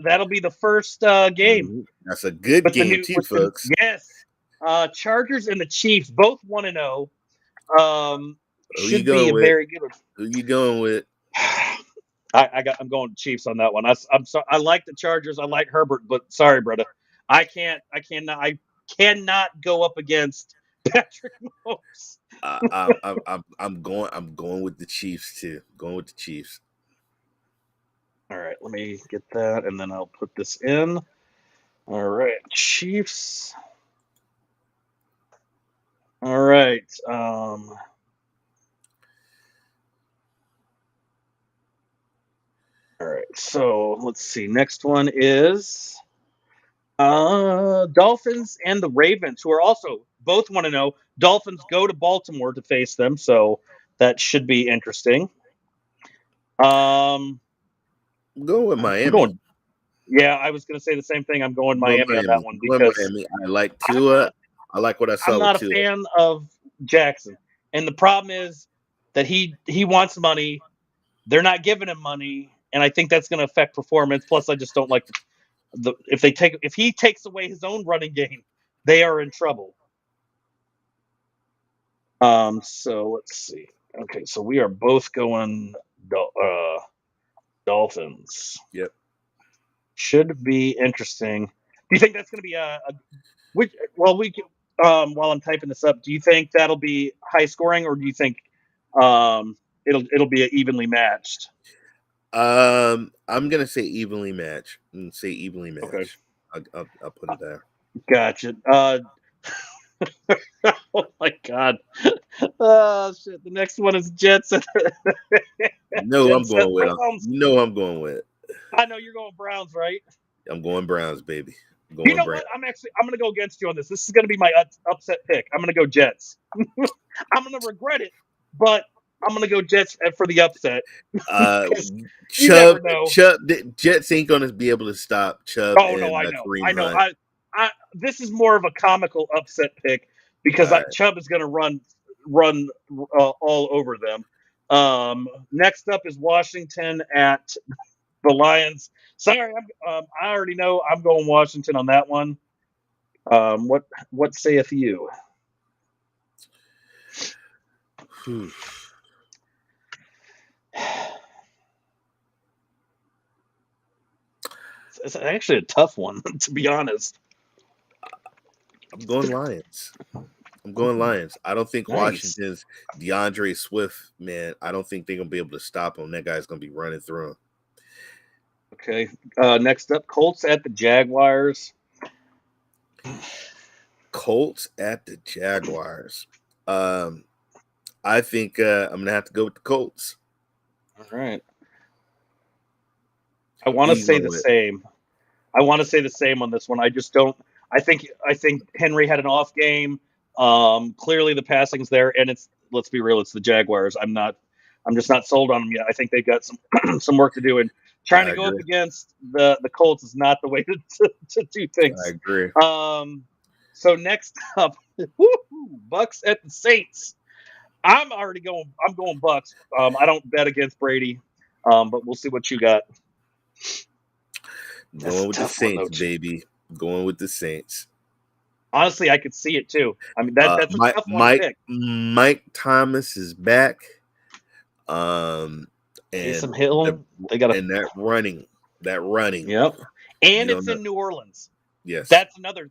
Speaker 3: That'll be the first game.
Speaker 4: That's a good game too, folks.
Speaker 3: Yes. Chargers and the Chiefs, both 1-0. Should be a very good one.
Speaker 4: Who you going with?
Speaker 3: I'm going Chiefs on that one. I'm sorry. I like the Chargers. I like Herbert, but sorry, brother. I cannot go up against Patrick Mahomes.
Speaker 4: I'm going with the Chiefs too. Going with the Chiefs.
Speaker 3: All right, let me get that, and then I'll put this in. All right, Chiefs. All right. All right. So let's see. Next one is Dolphins and the Ravens, who are also both 1-0. Dolphins go to Baltimore to face them, so that should be interesting.
Speaker 4: Go with Miami.
Speaker 3: I was going to say the same thing. I'm going Miami on that one because
Speaker 4: I like Tua. I like what I saw.
Speaker 3: I'm not a fan of Jackson, and the problem is that he wants money. They're not giving him money, and I think that's going to affect performance. Plus, I just don't like if he takes away his own running game, they are in trouble. So let's see. Okay, so we are both going Dolphins.
Speaker 4: Yep.
Speaker 3: Should be interesting. Do you think that's going to be while I'm typing this up, do you think that'll be high scoring, or do you think it'll be evenly matched?
Speaker 4: I'm gonna say evenly matched. Okay. I'll put it there.
Speaker 3: Gotcha. Oh my God. Oh shit. The next one is Jets.
Speaker 4: I'm going with. I'm going with.
Speaker 3: I know you're going Browns, right?
Speaker 4: I'm going Browns, baby.
Speaker 3: You know what? I'm going to go against you on this. This is going to be my upset pick. I'm going to go Jets. I'm going to regret it, but I'm going to go Jets for the upset.
Speaker 4: Chubb, Jets ain't going to be able to stop Chubb.
Speaker 3: Oh no, I know. This is more of a comical upset pick because Chubb is going to run all over them. Next up is Washington at the Lions. Sorry, I already know I'm going Washington on that one. What saith you? It's actually a tough one, to be honest.
Speaker 4: I'm going Lions. I don't think Washington's DeAndre Swift, man. I don't think they're going to be able to stop him. That guy's going to be running through him.
Speaker 3: Okay. Next up, Colts at the Jaguars.
Speaker 4: I think I'm going to have to go with the Colts.
Speaker 3: All right. I want to say the same. I want to say the same on this one. I just don't. I think Henry had an off game. Clearly the passing's there, and let's be real, it's the Jaguars. I'm just not sold on them yet. I think they've got some work to do, and trying to go up against the Colts is not the way to do things.
Speaker 4: I agree.
Speaker 3: So next up, Bucks at the Saints. I'm going Bucks. I don't bet against Brady, but we'll see what you got.
Speaker 4: Going with the Saints, baby. Going with the Saints.
Speaker 3: Honestly, I could see it too. I mean, that's a tough one to pick.
Speaker 4: Mike Thomas is back. And
Speaker 3: Taysom Hill.
Speaker 4: They got that running.
Speaker 3: Yep. And it's in New Orleans.
Speaker 4: Yes.
Speaker 3: That's another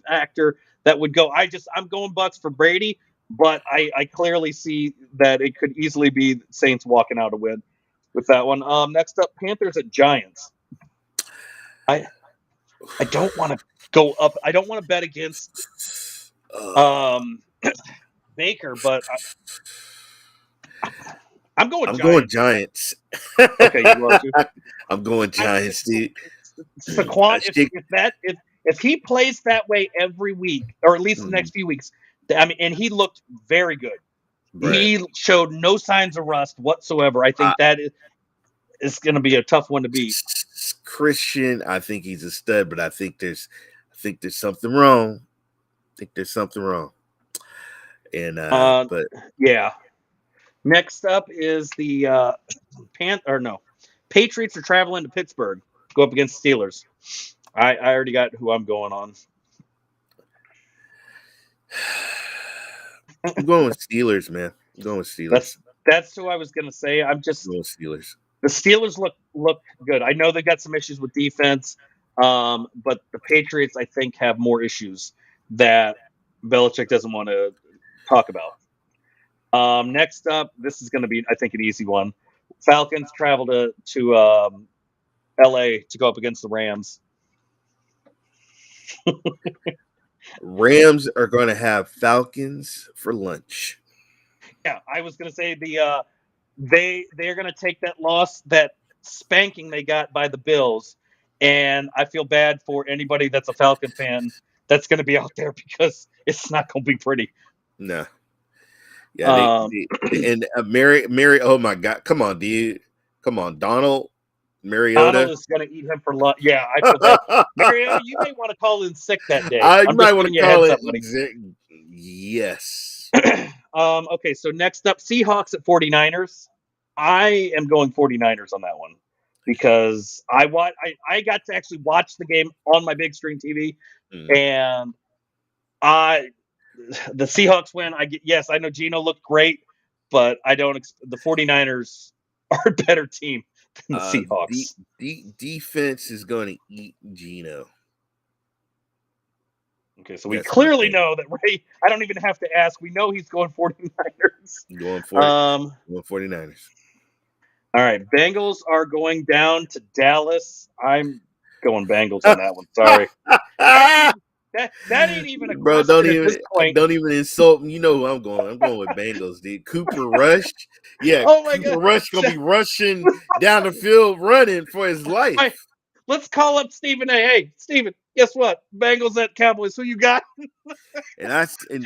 Speaker 3: factor that would go. I'm going Bucks for Brady, but I clearly see that it could easily be Saints walking out a win with that one. Next up, Panthers at Giants. I don't want to go up. I don't want to bet against Baker, but I'm going
Speaker 4: Giants.
Speaker 3: Okay, you are too.
Speaker 4: I'm going Giants, dude.
Speaker 3: Saquon, if he plays that way every week, or at least the next few weeks, I mean, and he looked very good. Right. He showed no signs of rust whatsoever. I think that is going to be a tough one to beat.
Speaker 4: Christian, I think he's a stud, but I think there's something wrong. And but
Speaker 3: yeah. Next up is the Patriots are traveling to Pittsburgh, go up against Steelers. I already got who I'm going on.
Speaker 4: I'm going with Steelers, man. I'm going with Steelers.
Speaker 3: That's who I was going to say. I'm just
Speaker 4: going with Steelers.
Speaker 3: The Steelers look good. I know they got some issues with defense, but the Patriots, I think, have more issues that Belichick doesn't want to talk about. Next up, this is going to be, I think, an easy one. Falcons travel to L.A. to go up against the Rams.
Speaker 4: Rams are going to have Falcons for lunch.
Speaker 3: Yeah, I was going to say they're going to take that loss, that spanking they got by the Bills, and I feel bad for anybody that's a Falcon fan that's going to be out there because it's not going to be pretty.
Speaker 4: No. Yeah, Mary. Oh my God! Come on, dude. Come on, Donald. Mariota.
Speaker 3: Donald is going to eat him for lunch. Yeah, I feel bad. Mariota, you may want to call in sick that day.
Speaker 4: I might want to call it. Yes.
Speaker 3: Okay, so next up, Seahawks at 49ers. I am going 49ers on that one because I got to actually watch the game on my big screen TV, and the Seahawks win. I know Geno looked great, but I don't. The 49ers are a better team than the Seahawks.
Speaker 4: Defense is going to eat Geno.
Speaker 3: Okay, so we clearly know that Ray. I don't even have to ask. We know he's going 49ers.
Speaker 4: Going 49ers.
Speaker 3: All right, Bengals are going down to Dallas. I'm going Bengals on that one. Sorry. That ain't even a
Speaker 4: bro.
Speaker 3: question at this point.
Speaker 4: Don't even insult me. You know who I'm going. I'm going with Bengals, dude. Cooper Rush. Yeah,
Speaker 3: Oh my
Speaker 4: Cooper
Speaker 3: God.
Speaker 4: Rush gonna be rushing down the field, running for his life.
Speaker 3: Hey, let's call up Stephen A. Hey, Stephen, guess what? Bengals at Cowboys. Who you got?
Speaker 4: And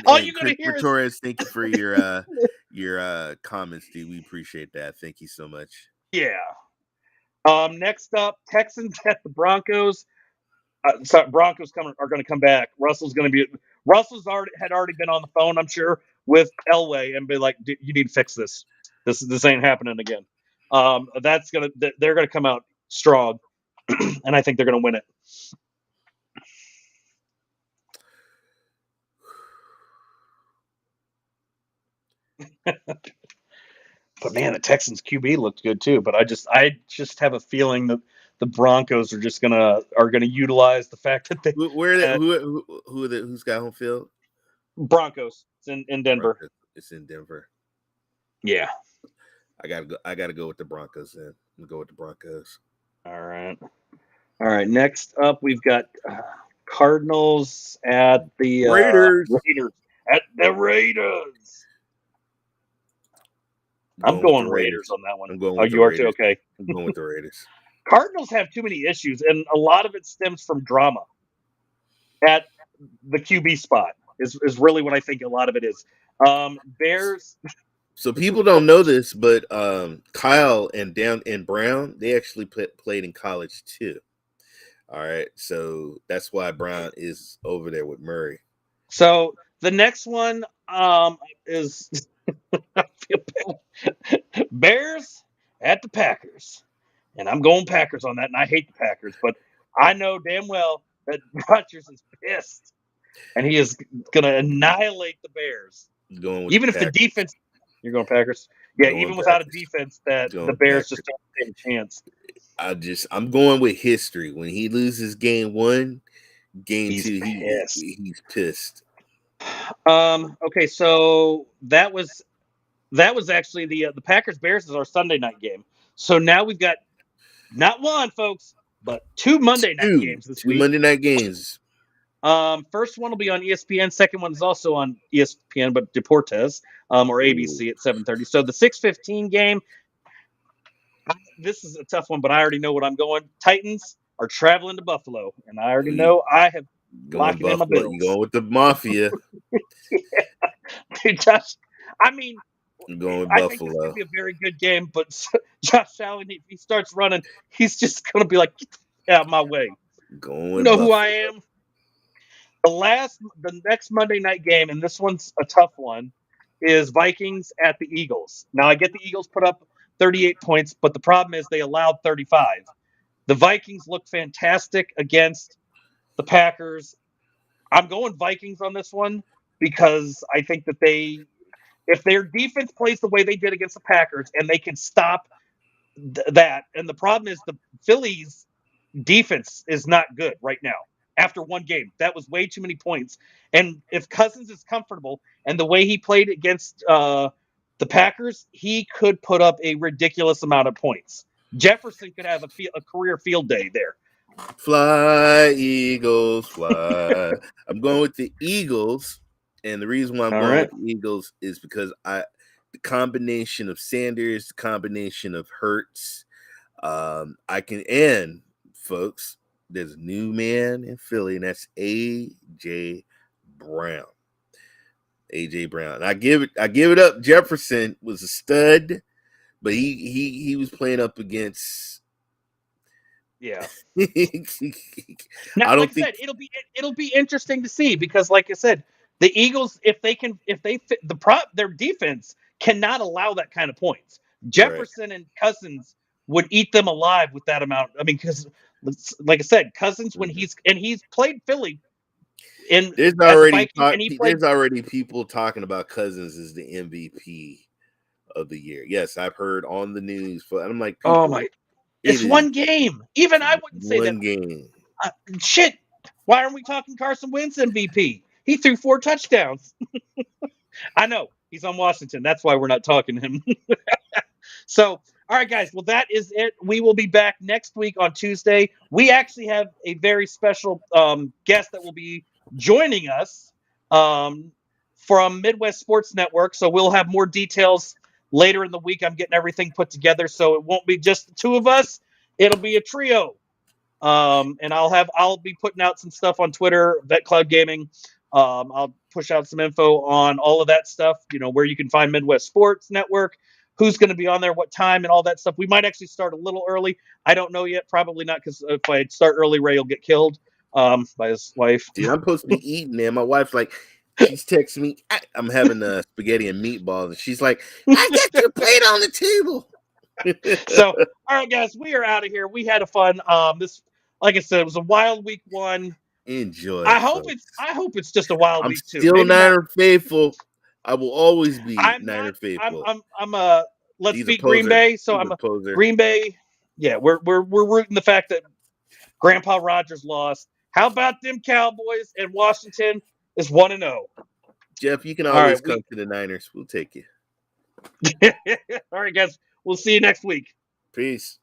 Speaker 3: All you're gonna
Speaker 4: Chris
Speaker 3: hear is
Speaker 4: Torres, thank you for your comments, dude. We appreciate that. Thank you so much.
Speaker 3: yeah. Next up, Texans at the Broncos. Broncos are going to come back. Russell's had already been on the phone, I'm sure, with Elway and be like, "You need to fix this. This ain't happening again." They're gonna come out strong, and I think they're gonna win it. But man, the Texans QB looked good too. But I just have a feeling that the Broncos are gonna utilize the fact that
Speaker 4: Who's got home field?
Speaker 3: Broncos. It's in Denver.
Speaker 4: Broncos. It's in Denver.
Speaker 3: Yeah.
Speaker 4: I gotta go with the Broncos then. I'm gonna go with the Broncos.
Speaker 3: All right. Next up, we've got Cardinals at the
Speaker 4: Raiders.
Speaker 3: At the Raiders. I'm going Raiders on that one.
Speaker 4: I'm going
Speaker 3: with
Speaker 4: the
Speaker 3: you
Speaker 4: Raiders.
Speaker 3: Are too? Okay.
Speaker 4: I'm going with the Raiders.
Speaker 3: Cardinals have too many issues, and a lot of it stems from drama at the QB spot. Is really what I think a lot of it is. Bears.
Speaker 4: So people don't know this, but Kyle and Brown, they actually played in college too. All right, so that's why Brown is over there with Murray.
Speaker 3: So the next one is I feel bad. Bears at the Packers, and I'm going Packers on that. And I hate the Packers, but I know damn well that Rodgers is pissed, and he is going to annihilate the Bears. Even if the defense, you're going Packers. Yeah, even without a defense, that the Bears just don't have a chance.
Speaker 4: I'm going with history. When he loses game 1, game 2, he's pissed.
Speaker 3: Okay, so that was actually the Packers Bears is our Sunday night game. So now we've got not one, folks, but 2 Monday night games this week.
Speaker 4: 2 Monday night games.
Speaker 3: First one will be on ESPN. Second one is also on ESPN, but Deportes or ABC at 7:30. So the 6:15 game. This is a tough one, but I already know what I'm going. Titans are traveling to Buffalo, and I already know I have locking in my bills.
Speaker 4: You going with the Mafia?
Speaker 3: Yeah. Dude, Josh. I mean,
Speaker 4: I'm going with
Speaker 3: Buffalo.
Speaker 4: Think
Speaker 3: it's going to be a very good game, but Josh Allen, if he starts running, he's just going to be like, get out of my way.
Speaker 4: Going.
Speaker 3: You know Buffalo. Who I am. The next Monday night game, and this one's a tough one, is Vikings at the Eagles. Now, I get the Eagles put up 38 points, but the problem is they allowed 35. The Vikings look fantastic against the Packers. I'm going Vikings on this one because I think that if their defense plays the way they did against the Packers and they can stop that, and the problem is the Phillies' defense is not good right now. After one game, that was way too many points. And if Cousins is comfortable and the way he played against the Packers, he could put up a ridiculous amount of points. Jefferson could have a career field day there.
Speaker 4: Fly, Eagles, fly. I'm going with the Eagles. And the reason why I'm going with the Eagles is because the combination of Sanders, the combination of Hurts, and folks, there's a new man in Philly, and that's A.J. Brown. A.J. Brown. And I give it up. Jefferson was a stud, but he was playing up against.
Speaker 3: Yeah. Now, like I said, it'll be interesting to see because, like I said, the Eagles, their defense cannot allow that kind of points. Jefferson and Cousins would eat them alive with that amount. I mean, because, like I said, Cousins he's played Philly.
Speaker 4: There's already people talking about Cousins as the MVP of the year. Yes, I've heard on the news. And I'm like,
Speaker 3: oh my. It's one game. Even I wouldn't say that.
Speaker 4: One game.
Speaker 3: Shit. Why aren't we talking Carson Wentz MVP? He threw 4 touchdowns. I know. He's on Washington. That's why we're not talking to him. So, all right, guys. Well, that is it. We will be back next week on Tuesday. We actually have a very special guest that will be joining us from Midwest Sports Network. So we'll have more details later in the week. I'm getting everything put together, so it won't be just the two of us. It'll be a trio. And I'll be putting out some stuff on Twitter, Vet Cloud Gaming. I'll push out some info on all of that stuff, where you can find Midwest Sports Network, who's going to be on there, what time, and all that stuff. We might actually start a little early. I don't know yet. Probably not, because if I start early, Ray will get killed by his wife.
Speaker 4: Dude, I'm supposed to be eating there. My wife's like, she's texting me. I'm having spaghetti and meatballs, and she's like, I got your plate on the table.
Speaker 3: So, all right, guys, we are out of here. We had a fun. This, like I said, it was a wild week one.
Speaker 4: Enjoy.
Speaker 3: I hope it's just a wild week two.
Speaker 4: Still Niner faithful. I will always be Niner faithful.
Speaker 3: Let's beat Green Bay. So I'm a Green Bay. Yeah, we're rooting the fact that Grandpa Rogers lost. How about them Cowboys, and Washington is 1-0.
Speaker 4: Jeff, you can always come to the Niners. We'll take you.
Speaker 3: All right, guys. We'll see you next week.
Speaker 4: Peace.